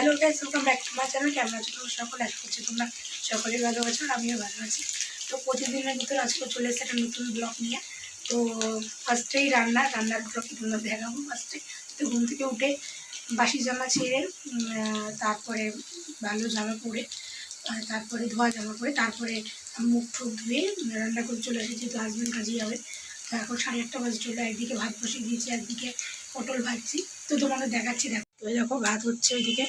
Hello guys, welcome back to my channel. কেমন আছো তোমরা সকলে? আশা করছি তোমরা সকলেই ভালো আছো আর আমিও ভালো আছি। তো প্রতিদিনের ভিতরে আজকে চলে এসেছে একটা নতুন ব্লগ নিয়ে। তো ফার্স্টেই রান্নার ব্লগ তোমরা দেখাবো। ফার্স্টে তো ঘুম থেকে উঠে বাসি জামা ছেড়ে তারপরে ভালো জামা পরে তারপরে ধোয়া জামা পরে তারপরে মুখ ঠুক ধুয়ে রান্না করে চলে এসেছি। যেহেতু হাজব্যান্ড কাজে যাবে, তো এখন 8:30 বাজে চলে। একদিকে ভাত বসিয়ে দিয়েছি, একদিকে পটল ভাজছি। তো তোমাদের দেখাচ্ছি। দেখো তো দেখো ভাত হচ্ছে, ওইদিকে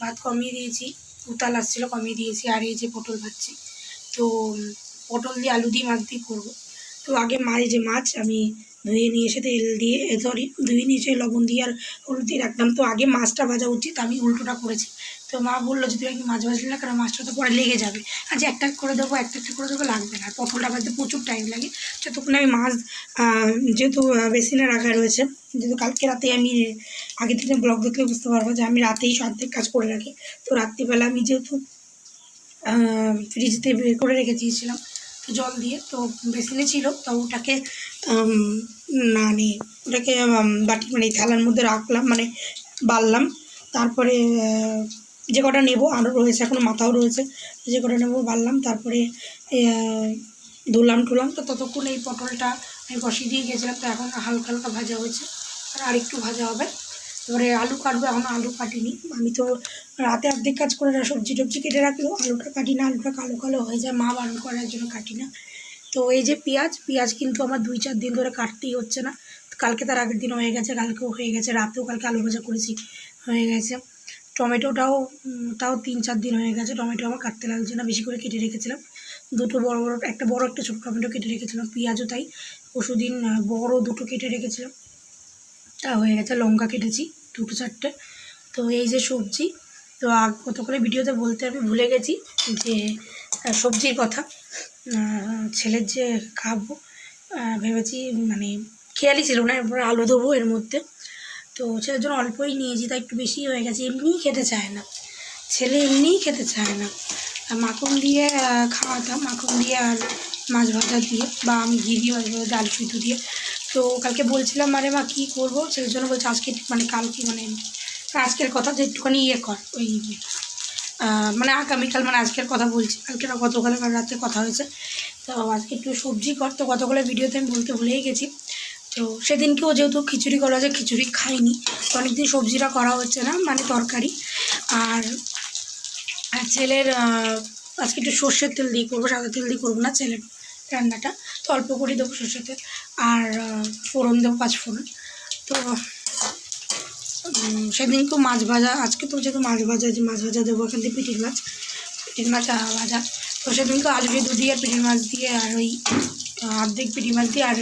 ভাত কমিয়ে দিয়েছি, উতাল আসছিলো কমিয়ে দিয়েছি। আর এই যে পটল ভাজছি। তো পটল দিয়ে আলু দিয়ে মাছ দিয়ে করবো। তো আগে মাছ আমি ধুয়ে নিয়ে এসে তেল দিয়ে ধুয়ে নিয়ে এসে লবণ দিয়ে আর হলুদ দিয়ে রাখলাম। তো আগে মাছটা ভাজা উচিত, আমি উল্টোটা করেছি। তো মা বললো যে তুই আগে মাছ ভাজলি না, কারণ মাছটা তো পরে লেগে যাবে। আর যে একটা করে দেবো লাগবে না। আর পটলটা ভাজতে প্রচুর টাইম লাগে। ততক্ষণ আমি মাছ যেহেতু বেসিনে রাখা রয়েছে, যেহেতু কালকে রাতে আমি আগে থেকে ব্লগ দেখলে বুঝতে পারবো যে আমি রাতেই অর্ধেক কাজ করে রাখি। তো রাত্রিবেলা আমি যেহেতু ফ্রিজতে বের করে রেখে দিয়েছিলাম তো জল দিয়ে, তো বেসিনে ছিল, তো ওটাকে বাটি থালার মধ্যে রাখলাম, বাড়লাম। তারপরে যে কটা নেবো আরও রয়েছে, এখনও মাথাও রয়েছে, যে কটা নেবো বাড়লাম। তারপরে ধুলাম তো ততক্ষণ এই পটলটা আমি বসিয়ে দিয়ে গেছিলাম। তো এখন হালকা হালকা ভাজা হয়েছে, আর একটু ভাজা হবে। এবারে আলু কাটবো, এখনও আলু কাটিনি। আমি তো রাতে অর্ধেক কাজ করে সবজি টবজি কেটে রাখলেও আলুটা কাটি না, আলুটা কালো কালো হয়ে যায়, মা বারণ করার জন্য কাটি না। তো এই যে পেঁয়াজ কিন্তু আমার 2-4 দিন ধরে কাটতেই হচ্ছে না। কালকে তার আগের দিন হয়ে গেছে, কালকেও হয়ে গেছে, রাতেও কালকে আলু ভাজা করেছি, হয়ে গেছে। টমেটোটাও 3-4 দিন হয়ে গেছে, টমেটো আমার কাটতে লাগছে না, বেশি করে কেটে রেখেছিলাম। দুটো একটা বড় একটা ছোটো টমেটো কেটে রেখেছিলাম, পেঁয়াজও তাই পরশুদিন বড় দুটো কেটে রেখেছিলাম, তা হয়ে গেছে। লঙ্কা কেটেছি 2-4টে। তো এই যে সবজি, তো কত করে ভিডিওতে বলতে আমি ভুলে গেছি যে সবজির কথা। ছেলের যে খাবো ভেবেছি, খেয়ালই ছিল না। এরপরে আলু দেবো এর মধ্যে, তো ছেলের জন্য অল্পই নিয়েছি, তাই একটু বেশি হয়ে গেছে। এমনিই খেতে চায় না ছেলে, এমনিই খেতে চায় না। মাখন দিয়ে খাওয়াতাম, মাখন দিয়ে আর মাছ ভাজা দিয়ে, বা আমি ঘি দিয়ে মাছ ভাজা আলু সিদ্ধ দিয়ে। তো কালকে বলছিলাম মা কী করবো, সেই জন্য বলছে আজকে কালকে আজকের কথা যে একটুখানি কর, ওই আগামীকাল আজকের কথা বলছি, কালকে না গতকাল রাতে কথা হয়েছে। তো আজকে একটু সবজি কর। তো গতকালের ভিডিওতে আমি বলতে ভুলেই গেছি। তো সেদিনকেও যেহেতু খিচুড়ি করা যায়, খিচুড়ি খাইনি, তো অনেকদিন সবজিটা করা হচ্ছে না, তরকারি। আর ছেলের আজকে একটু সর্ষের তেল দিয়ে করবো, সাদা তেল দিয়ে করবো না ছেলের রান্নাটা। তো অল্প করে দেবো সর্ষের তেল, আর ফোড়ন দেবো 5 ফোড়ন। তো সেদিনকেও মাছ ভাজা, আজকে তো যেহেতু মাছ ভাজা দেবো এখান থেকে পিটির মাছ ভাজা। তো সেদিনকে আলু সিদ্ধ দিয়ে আর পিটির মাছ দিয়ে, আর ওই অর্ধেক পিটির মাছ দিয়ে, আর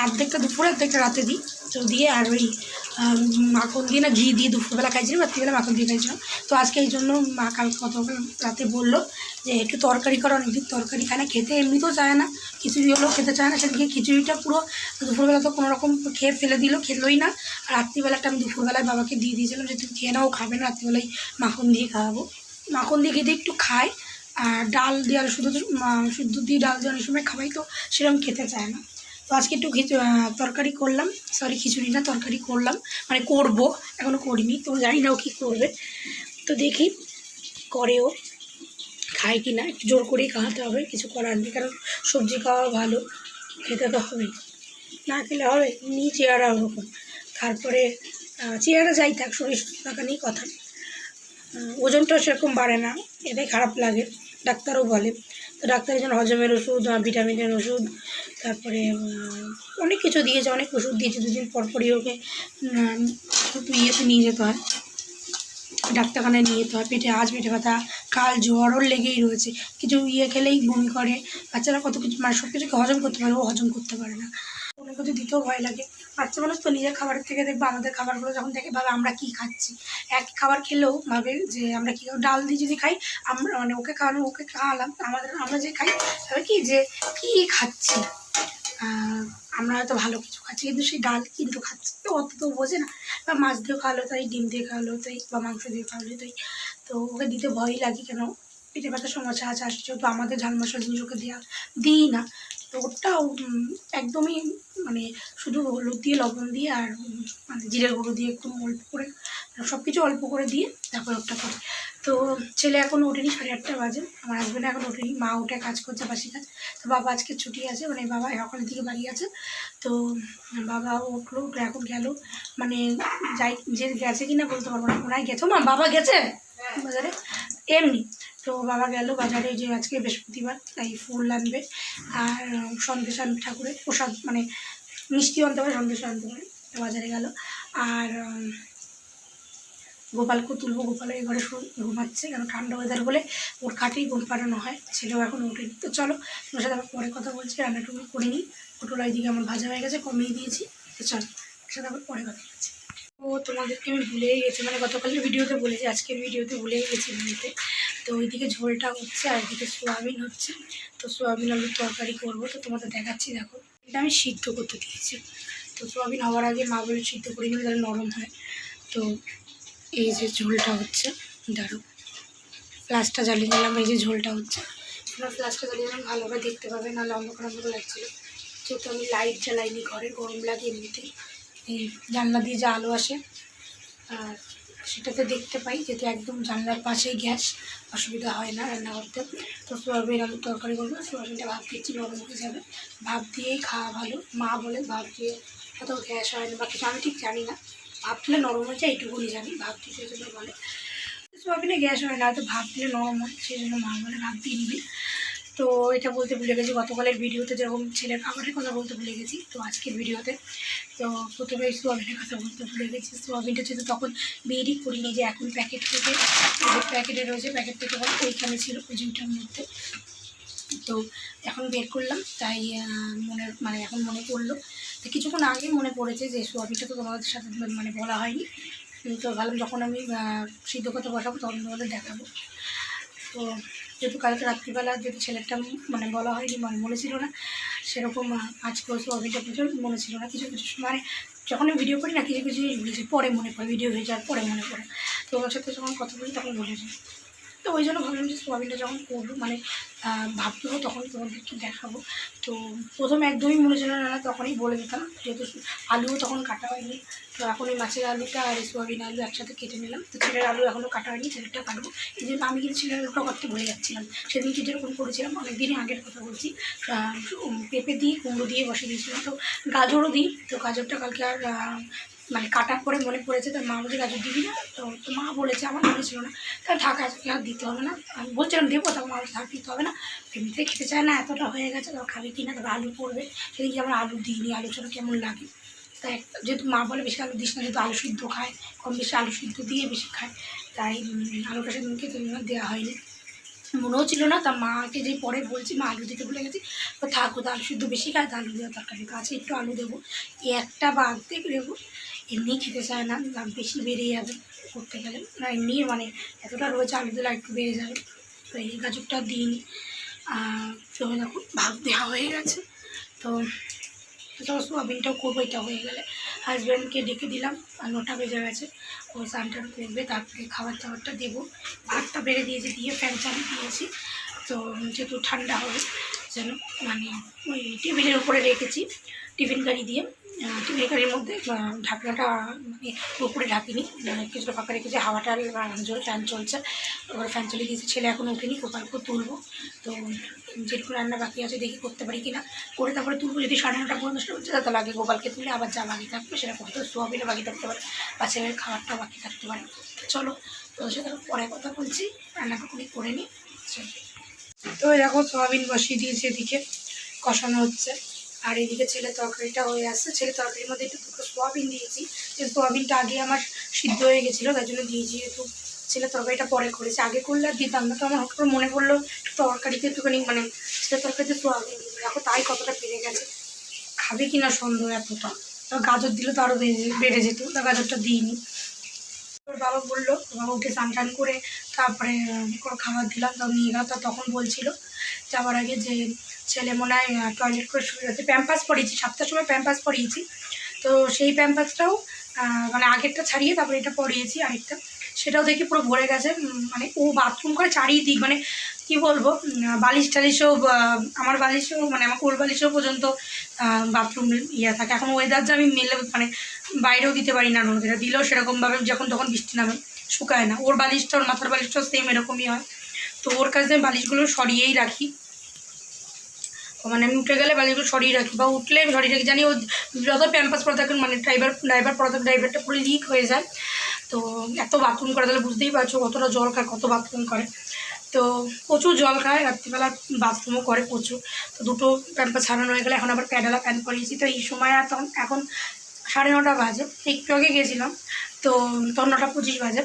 অর্ধেকটা দুপুরে অর্ধেকটা রাতে দিই, তো দিয়ে আর ওই মাখন দিয়ে না ঘি দিয়ে দুপুরবেলা খাইছিলাম, রাত্রিবেলা মাখন দিয়ে খাইছিলাম। তো আজকে এই জন্য মা কালকে রাতে বললো যে একটু তরকারি করো, অনেকদিন তরকারি খায় না, খেতে এমনিতেও চায় না, খিচুড়ি হলেও খেতে চায় না। সেদিকে খিচুড়িটা পুরো দুপুরবেলা তো কোনোরকম খেয়ে ফেলে দিল, খেলোই না। আর রাত্রিবেলাটা আমি দুপুরবেলায় বাবাকে দিয়ে দিয়েছিলাম যে তুমি খেয়ে নাও, খাবে না, রাত্রিবেলায় মাখন দিয়ে খাওয়াবো। মাখন দিয়ে খেতে একটু খায়, আর ডাল দিয়ে আর শুদ্ধ দিয়ে ডাল দিয়ে অনেক সময় খাওয়াই, তো সেরকম খেতে চায় না। তো আজকে একটু তরকারি করলাম, খিচুড়ি না তরকারি করলাম, করবো, এখনও করিনি। তো জানি না ও কী করবে, তো দেখি করেও খায় কি না, একটু জোর করেই খাওয়াতে হবে, কিছু করার নেই, কারণ সবজি খাওয়া ভালো, খেতে তো হবে, না খেলে হবে নি চেহারা ওরকম। তারপরে চেহারা যাই থাক, শরীর সুস্থ থাকা নিয়ে কথা। ওজনটাও সেরকম বাড়ে না, এটাই খারাপ লাগে, ডাক্তারও বলে। তো ডাক্তারের জন্য হজমের ওষুধ, ভিটামিনের ওষুধ, তারপরে অনেক কিছু দিয়েছে, অনেক ওষুধ দিয়েছে। 2 দিন পরপরই ওকে ইয়েতে নিয়ে যেতে হয়, ডাক্তারখানায় নিয়ে যেতে হয়। পেটে ব্যথা, কাল জ্বর ওর লেগেই রয়েছে, কিছু খেলেই বমি করে। বাচ্চারা কত কিছু সব কিছুকে হজম করতে পারে, ও হজম করতে পারে না। অনেক কিছু দিতেও ভয় লাগে। বাচ্চা মানুষ তো নিজের খাবারের থেকে দেখবে আমাদের খাবারগুলো যখন দেখে ভাবে আমরা কী খাচ্ছি। এক খাবার খেলেও ভাবে যে আমরা কী, ডাল দিয়ে যদি খাই আমরা, ওকে খাওয়ালাম, আমরা যে খাই ভাবে কি যে কী খাচ্ছি, আমরা হয়তো ভালো কিছু খাচ্ছি, কিন্তু সেই ডাল কিন্তু খাচ্ছি। তো অত তো বোঝে না, বা মাছ দিয়ে খাওয়ালো তাই, ডিম দিয়ে খাওয়ালো তাই, বা মাংস দিয়ে খাওয়ালো তাই। তো ওকে দিতে ভয়ই লাগে, কেন পেটে ব্যথার সমস্যা আছে, আসছে, তো আমাদের ঝাল মশলা জিনিস ওকে দিই না। তো ওটাও একদমই শুধু হলুদ দিয়ে, লবণ দিয়ে, আর জিরের গুঁড়ো দিয়ে একটু অল্প করে সব কিছু অল্প করে দিয়ে তারপর ওটা করি। তো ছেলে এখন ওঠেনি, 8:30 বাজে, আমার হাজব্যান্ড এখন ওঠেনি, মা উঠে কাজ করছে বাসি কাজ। তো বাবা আজকে ছুটি আছে, মানে বাবা সকালের দিকে বাড়ি আছে। তো বাবা উঠলো, এখন গেল, মানে যাই যে গেছে কিনা বলতে পারবো না, ওনায় গেছে, মা বাবা গেছে বাজারে এমনি। তো বাবা গেল বাজারে, যে আজকে বৃহস্পতিবার তাই ফুল আনবে আর সন্দেশ আনবে, ঠাকুরের প্রসাদ মানে মিষ্টিও আনতে পারে, সন্দেশ আনতে পারে। বাজারে গেল। আর গোপালকে তুলবো, গোপালের ঘরে ঘুমাচ্ছে, কেন ঠান্ডা ওয়েদার বলে ওর খাটেই ঘুম পাড়ানো হয়, ছেলেও এখন ওঠেনি। তো চলো তোমার সাথে আবার পরে কথা বলছি, রান্নাটুকু করে নিই। পটল দিকে আমার ভাজা হয়ে গেছে, কমিয়ে দিয়েছি। তো চলো ওর সাথে আবার পরে কথা বলছি। ও তোমাদেরকে আমি ভুলেই গেছি, মানে গতকালের ভিডিওতে বলেছি, আজকের ভিডিওতে ভুলেই গেছি বলতে। তো ওইদিকে ঝোলটা হচ্ছে আর এদিকে সোয়াবিন হচ্ছে। তো সোয়াবিন আলুর তরকারি করবো, তো তোমাদের দেখাচ্ছি। দেখো এটা আমি সিদ্ধ করতে দিয়েছি। তো সোয়াবিন হওয়ার আগে মা বলে সিদ্ধ করে নিলে তাহলে নরম হয়। তো এই যে ঝোলটা হচ্ছে, দাঁড়ো ফ্লাশটা জ্বালিয়ে নিলাম, এই যে ঝোলটা হচ্ছে। এবার ফ্লাশটা জ্বালিয়ে নিলাম, ভালোভাবে দেখতে পাবে, নাহলে অন্ধকার অন্ধকার লাগছিলো। যেহেতু আমি লাইট জ্বালাইনি, ঘরে গরম লাগে এমনিতেই, এই জানলা দিয়ে যে আলো আসে আর সেটাতে দেখতে পাই, যেহেতু একদম জানলার পাশেই গ্যাস, অসুবিধা হয় না রান্না করতে। তো সোয়াবিন আলুর তরকারি করবো, সোয়াবিনটা ভাপ দিচ্ছি, নরম হয়ে যাবে, ভাপ দিয়েই খাওয়া ভালো। মা বলে ভাপ দিয়ে অত গ্যাস হয় না বা কিছু, আমি ঠিক জানি না, ভাপ দিলে নরম হয়ে যায় এইটুকুনি জানি, ভাপ দিতে সেই জন্য বলে। সোয়াবিনে গ্যাস হয় না, হয়তো ভাপ দিলে নরম হয়, সেই জন্য মা বলে ভাপ দিয়ে নিবি। তো এটা বলতে ভুলে গেছি, গতকালের ভিডিওতে যেরকম ছেলের খাবারের কথা বলতে ভুলে গেছি, তো আজকের ভিডিওতে তো প্রথমে সোয়াবিনের কথা বলতে ভুলে গেছি। সোয়াবিনটা যেহেতু তখন বেরই করিনি, যে এখন প্যাকেট থেকে প্যাকেটে রয়েছে, প্যাকেট থেকে ওইখানে ছিল ওই জুইটার মধ্যে, তো এখন বের করলাম, তাই মানে এখন মনে পড়লো। তো কিছুক্ষণ আগে মনে পড়েছে যে সোয়াবিনটা তো তোমাদের সাথে মানে বলা হয়নি, তো ভাবলাম যখন আমি সিদ্ধ করতে বসাবো তখন তোমাদের দেখাবো। তো যেহেতু কালকে রাত্রিবেলা যেহেতু ছেলেটা মানে বলা হয়নি, মানে মনে ছিল না, সেরকম আজকে সোয়াবিনটা প্রচুর মনে ছিল না। কিছু কিছু মানে যখন আমি ভিডিও করি না, কিছু কিছু জিনিস ভুলেছি, পরে মনে পড়ে, ভিডিও হয়ে যাওয়ার পরে মনে পড়ে। তো ওর সাথে যখন কথা বলি তখন বলেছি, তো ওই জন্য ভাবলাম যে সোয়াবিনটা যখন করবো মানে ভাবতে হবে তখনই তোমাদের একটু দেখাবো। তো প্রথমে একদমই মনে ছিল না, তখনই বলে দিতাম, যেহেতু আলুও তখন কাটা হয়নি। তো এখন এই মাছের আলুটা আর এই সোয়াবিন আলু একসাথে কেটে নিলাম। তো ছেলের আলু এখনও কাটা হয়নি, ছেলেটা কাটবো। এই জন্য আমি কিন্তু ছেলের আলুটা করতে ভুলে যাচ্ছিলাম, সেদিনকে যেরকম করেছিলাম, অনেক দিনই আগের কথা বলছি, পেঁপে দিয়ে কুমড়ো দিয়ে বসে দিয়েছিলাম। তো গাজরও দিই, তো গাজরটা কালকে আর মানে কাটার পরে মনে পড়েছে, তো মা বলছে গাজর দিবি না, তো মা বলেছে, আমার মনে ছিল না, তাহলে থাক আজকে আর দিতে হবে না। আমি বলছিলাম দেবো, তখন মা থাক দিতে হবে না, এমনিতে খেতে চায় না, এতটা হয়ে গেছে, তো খাবে কি না, তবে আলু পড়বে, সেদিকে আমার আলু দিইনি, আলু ছাড়া কেমন লাগে। তাই যেহেতু মা বলে বেশি আলু দিস না, যেহেতু আলু সিদ্ধ খায়, কম বেশি আলু সিদ্ধ দিয়ে বেশি খায়, তাই আলুটা সেদিনকে দেওয়া হয়নি, মনেও ছিল না। তা মাকে যে পরে বলছি, মা আলু দিতে ভুলে গেছি, তো থাকো, তো আলু সিদ্ধ বেশি খায়, তো আলু দেওয়া তরকারি আছে, একটু আলু দেবো, একটা বাদ দিয়ে দেবো, এমনি খেতে চায় না, দাম বেশি বেড়ে যাবে করতে গেলে, না এমনি মানে এতটা রয়েছে, আলু দিলে একটু বেড়ে যাবে। তো এই গাজরটা দিইনি। তো দেখো ভাগ দেওয়া হয়ে গেছে। তো সোয়াবিনটাও করবো, এটা হয়ে গেলে হাজব্যান্ডকে ডেকে দিলাম, আর 9টা বেজে গেছে, ও স্নান করবে, তারপরে খাবার টাবারটা দেবো। ভাতটা বেড়ে দিয়েছি, দিয়ে ফ্যান চালিয়ে দিয়েছি, তো যেহেতু ঠান্ডা হবে যেন, মানে ওই টেবিলের উপরে রেখেছি টিফিন কারি দিয়ে, টিফিন কারির মধ্যে ঢাকনাটা মানে উপরে ঢাকিনি, মানে কিছুটা ফাঁকা রেখেছি, হাওয়াটা ফ্যান চলছে, ওখানে ফ্যান চালিয়ে দিয়েছি। ছেলে এখন উঠেনি, গোপালকে তুলবো, তো যেটুকু রান্না বাকি আছে দেখি করতে পারি কিনা, করে তারপরে তুলবো। যদি 9:30 পর্যন্ত হচ্ছে, তাহলে আগে গোপালকে তুলে আবার যা বাকি থাকবে সেটা করতে, সোয়াবিনে বাকি থাকতে পারে বা ছেলের খাবারটা বাকি থাকতে পারে। তো চলো তোদের সাথে পরে কথা বলছি, রান্নাটা করে নিই। তো দেখো সোয়াবিন বসিয়ে দিয়েছি, এদিকে কষানো হচ্ছে, আর এদিকে ছেলের তরকারিটা হয়ে আসছে। ছেলের তরকারির মধ্যে একটু দুটো সোয়াবিন দিয়েছি, যে সোয়াবিনটা আগে আমার সিদ্ধ হয়ে গেছিলো, তাই জন্য দিয়েছি। একটু ছেলের তরকারিটা পরে করেছি, আগে করলে আর দিতাম না। তো আমার হঠাৎ করে মনে পড়লো তরকারিতে একটুখানি মানে ছেলের তরকারিতে সোয়াবিন দিই, দেখো তাই কতটা বেড়ে গেছে, খাবে কিনা সন্দেহ এতটা। গাজর দিলে তো আরও বেড়ে যেত, তা গাজরটা দিইনি। ওর বাবা বললো, বাবা উঠে স্নান করে তারপরে কোনো খাবার দিলাম, তাও নিয়ে গেল। তা তখন বলছিল যাওয়ার আগে যে ছেলে মনে হয় টয়লেট করে শুয়ে গেছে, প্যাম্পাস পরিয়েছি, 7টার সময় প্যাম্পাস পরিয়েছি। তো সেই প্যাম্পাসটাও মানে আগেরটা ছাড়িয়ে তারপরে এটা পরিয়েছি আরেকটা, সেটাও দেখি পুরো ভরে গেছে। মানে ও বাথরুম করে চারিদিক, মানে কী বলবো, বালিশ টালিশও আমার বালিশও মানে আমার কোল বালিশও পর্যন্ত বাথরুম ইয়ে থাকে। এখন ওয়েদার যে আমি মেলে মানে বাইরেও দিতে পারি না, রোদে দিলেও সেরকমভাবে যখন তখন বৃষ্টি নামে শুকায় না। ওর বালিশটা ওর মাথার বালিশটাও সেম এরকমই হয়। তো ওর কাছে আমি বালিশগুলো সরিয়েই রাখি, মানে আমি উঠে গেলে বালিশগুলো সরিয়ে রাখি, বা উঠলে আমি সরিয়ে রাখি। জানি ও যত প্যাম্পাস পরে থাকেন মানে ড্রাইভার পরে থাকে, ড্রাইভারটা পুরো লিক হয়ে যায়। তো এত বাথরুম করে তাহলে বুঝতেই পারছো কতটা জল খায়, কত বাথরুম করে। তো প্রচুর জল খায়, রাত্রিবেলা বাথরুমও করে প্রচুর। তো দুটো প্যাম্পাস ছাড়ানো হয়ে গেলে এখন আবার প্যাডালা প্যান্ট পরিয়েছি। তো এই সময় আর তখন এখন 9:30 বাজে, একটু আগে গেছিলাম, তো তখন 9:25 বাজে।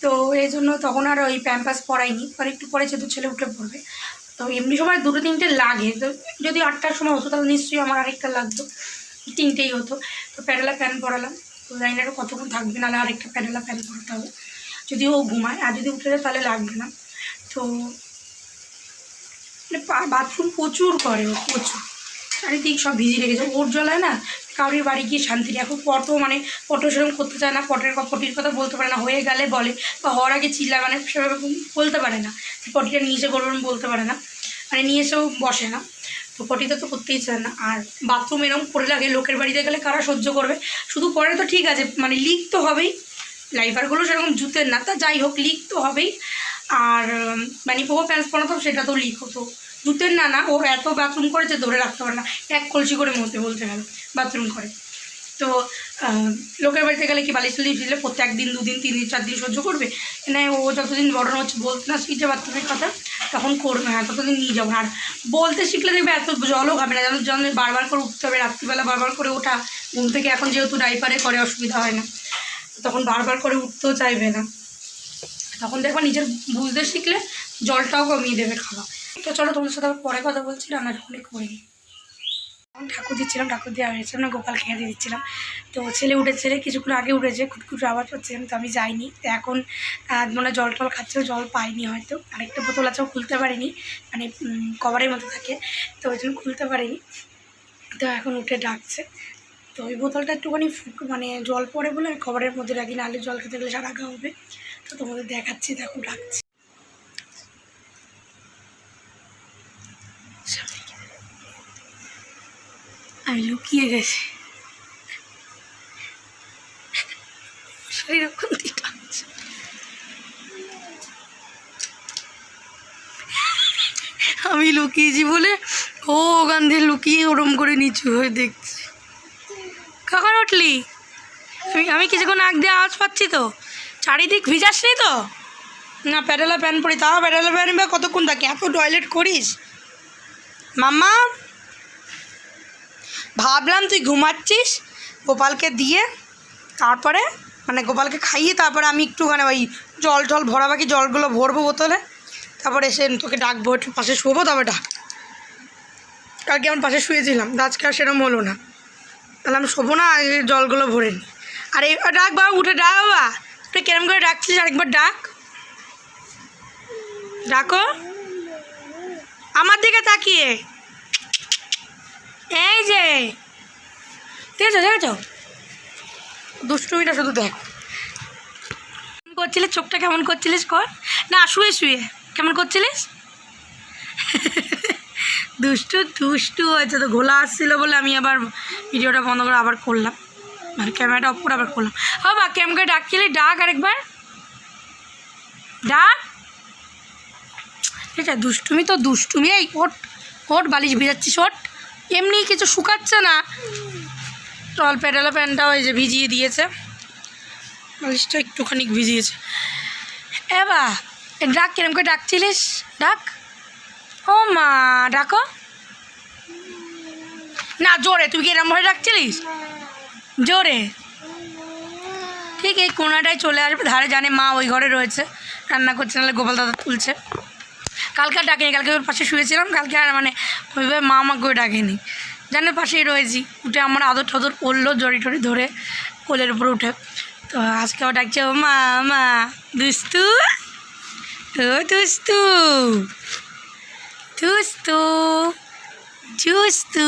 তো এই জন্য তখন আর ওই প্যাম্পাস পরাইনি, আর একটু পরে যেহেতু ছেলে উঠে পড়বে। তো এমনি সময় 2-3টে লাগে, তো যদি 8টার সময় হতো তাহলে নিশ্চয়ই আমার আরেকটা লাগতো, 3টেই হতো। তো প্যাডালা প্যান্ট পরালাম। তো জানি না কতক্ষণ থাকবে, নাহলে আরেকটা প্যাডালা প্যান্ট পরাতে হবে যদি ও ঘুমায়, আর যদি উঠে যায় তাহলে লাগবে না। তো মানে বাথরুম প্রচুর করে ও, প্রচুর, চারিদিক সব ভিজিয়ে রেখেছে। ওর জ্বলায় না কারোর বাড়ি গিয়ে শান্তি নেই। এখন পটো সেরকম করতে চায় না, পটির কথা বলতে পারে না, হয়ে গেলে বলে, বা হওয়ার আগে চিল্লা, মানে সেরকম বলতে পারে না পটিটা নিয়ে এসে করবেন, বলতে পারে না, মানে নিয়ে এসেও বসে না। তো পটিটা তো করতেই চায় না। আর বাথরুম এরকম করে লাগে, লোকের বাড়িতে গেলে কারা সহ্য করবে। শুধু পরে তো ঠিক আছে, মানে লিক তো হবেই, লাইফারগুলো সেরকম জুতের না, তা যাই হোক লিক তো হবেই। আর মানে পোহো প্যান্টস পরাতাম, সেটা তো লিক হতো, জুতের না। না ওর এত বাথরুম করেছে ধরে রাখতে পারে না, এক কলসি করে মধ্যে বলতে গেল বাথরুম করে। তো লোকের বাড়িতে গেলে কি বালিশ টালিশ দিলে প্রত্যেক দিন 2 দিন 3 দিন 4 দিন সহ্য করবে না। ও যতদিন বড় হচ্ছে বলতে না শিখছে বাথরুমের কথা, তখন করবে, হ্যাঁ ততদিন নিয়ে যাবো। আর বলতে শিখলে দেখবে এত জলও খাবে না, যেন বারবার করে উঠতে হবে, রাত্রিবেলা বারবার করে ওঠা ঘুম থেকে। এখন যেহেতু ডাইপারে করে অসুবিধা হয় না, তখন বারবার করে উঠতেও চাইবে না। তখন দেখবা নিজের বুঝতে শিখলে জলটাও কমিয়ে দেবে খাওয়া। তো চলো তোমাদের সাথে পরে কথা বলছি, রান্না যখনই করিনি। এখন ঠাকুর দিচ্ছিলাম, ঠাকুর দিয়ে হয়েছিলাম না, গোপাল খেয়ে দিয়ে দিচ্ছিলাম। তো ছেলে উঠেছে, কিছুক্ষণ আগে উঠেছে, খুটখুট আওয়াজ হচ্ছে, তো আমি যাইনি। তো এখন মনে জল টল খাচ্ছে, জল পাইনি হয়তো। আরেকটা বোতল আছে, খুলতে পারিনি, মানে কভারের মতো থাকে, তো ওই জন্য খুলতে পারিনি। তো এখন উঠে ডাকছে। তো ওই বোতলটা একটুখানি মানে জল পড়ে বলে আমি কভারের মধ্যে রাখি, নাহলে জল খেতে গেলে সারা গা হবে। তো তোমাদের দেখাচ্ছি, দেখো ডাকছি। আমি লুকিয়ে গেছি, এরকম ডাকছে। আমি লুকিয়েছি বলে ও ওখান দিয়ে লুকিয়ে ওরম করে নিচু হয়ে দেখছি। কখন উঠলি? আমি কিছুক্ষণ আগ দিয়ে আওয়াজ পাচ্ছি তো, চারিদিক ভিজাসনি তো? না প্যাডেলা প্যান পরি, তাও প্যাডেলা প্যান বা কতক্ষণ থাকে, এত টয়লেট করিস মাম্মা? ভাবলাম তুই ঘুমাচ্ছিস, গোপালকে দিয়ে তারপরে মানে গোপালকে খাইয়ে তারপরে আমি একটুখানি ওই জল টল ভরা বাকি জলগুলো ভরবো বোতলে, তারপরে এসে তোকে ডাকবো, একটু পাশে শুবো, তবে ডাক। কালকে আমার পাশে শুয়েছিলাম, আজকে আর সেরকম হলো না, তাহলে আমি শোবো না, আগে জলগুলো ভরে নি। আর এই ডাক বাবা, উঠে ডাক বাবা, তুই কেরম করে ডাকছিস, আরেকবার ডাক, ডাকো আমার দিকে তাকিয়ে। এই যে দেখেছো দেখেছো, দুষ্টুমিটা শুধু দেখ। কেমন করছিলিস, চোখটা কেমন করছিলিস কর না, শুয়ে শুয়ে কেমন করছিলিস? দুষ্টু দুষ্টু হয়েছে। তো ঘোলা আসছিলো বলে আমি আবার ভিডিওটা বন্ধ করে আবার করলাম, মানে ক্যামেরাটা অফ করে আবার করলাম। বাবা কেমন করে ডাকছিলি, ডাক আরেকবার, ডাক। ঠিক আছে, দুষ্টুমি তো দুষ্টুমি। এই ওট ওট, বালিশ ভিজাচ্ছিস ওট, এমনি কিছু শুকাচ্ছে না। টল প্যাডেলা প্যান্টটাও এই যে ভিজিয়ে দিয়েছে, বালিশটা একটুখানি ভিজিয়েছে। এবার ডাক, কিরম করে ডাকছিলিস, ডাক। ও মা ডাকো না, জোরে, তুই কি এরমভাবে ডাকছিলিস জোরে? ঠিক এই কোনাটায় চলে আসবে, ধারে জানে মা ওই ঘরে রয়েছে, রান্না করছে, নাহলে গোপাল দাদা তুলছে। কালকে আর ডাকেনি, কালকে ওর পাশে শুয়েছিলাম, কালকে আর মানে ওইভাবে মা আমাকেও ডাকেনি, জানে পাশেই রয়েছি। উঠে আমার আদর ঠাদর করলো, জড়ি টড়ি ধরে কোলের উপরে উঠে। তো আজকেও ডাকছে ও মা, মা দুস্তু, ও দুস্তু দুস্তু দুস্তু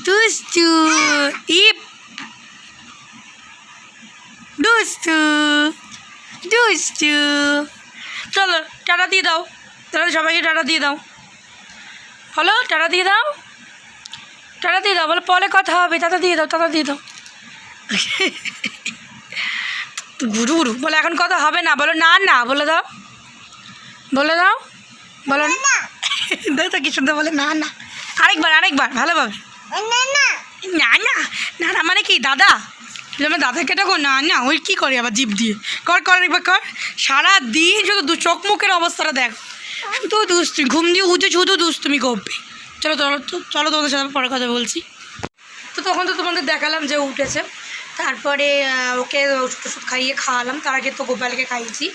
দুস্তু, ইপ দুস্তু দুস্তু। চলো টাটা দিয়ে দাও। তাহলে সবাইকে টাটা দিয়ে দাও, বলো টাটা দিয়ে দাও, টাটা দিয়ে দাও, বলো পরে কথা হবে, টাটা দিয়ে দাও, টাটা দিয়ে দাও। গুরু গুরু বলে এখন কথা হবে না, বলো না না, বলে দাও, বলে দাও, বলো দেখ তো কি সুন্দর বলে না না। আরেকবার আরেকবার ভালোভাবে, না না না না মানে কি দাদা, আমার দাদাকে ডাকো না না, ওই কী করে আবার জিভ দিয়ে, কর কর একবার কর। সারাদিন শুধু চোখ মুখের অবস্থাটা দেখ, শুধু দুষ্টুমি, ঘুম দিয়ে উঠে শুধু দুষ্টুমি করবে। চলো চলো চলো তোমাদের সাথে পরে কথা বলছি। তো তখন তো তোমাদের দেখালাম যে উঠেছে, তারপরে ওকে ওষুধ টষুধ খাওয়ালাম, তার আগে তো গোপালকে খাইয়েছি।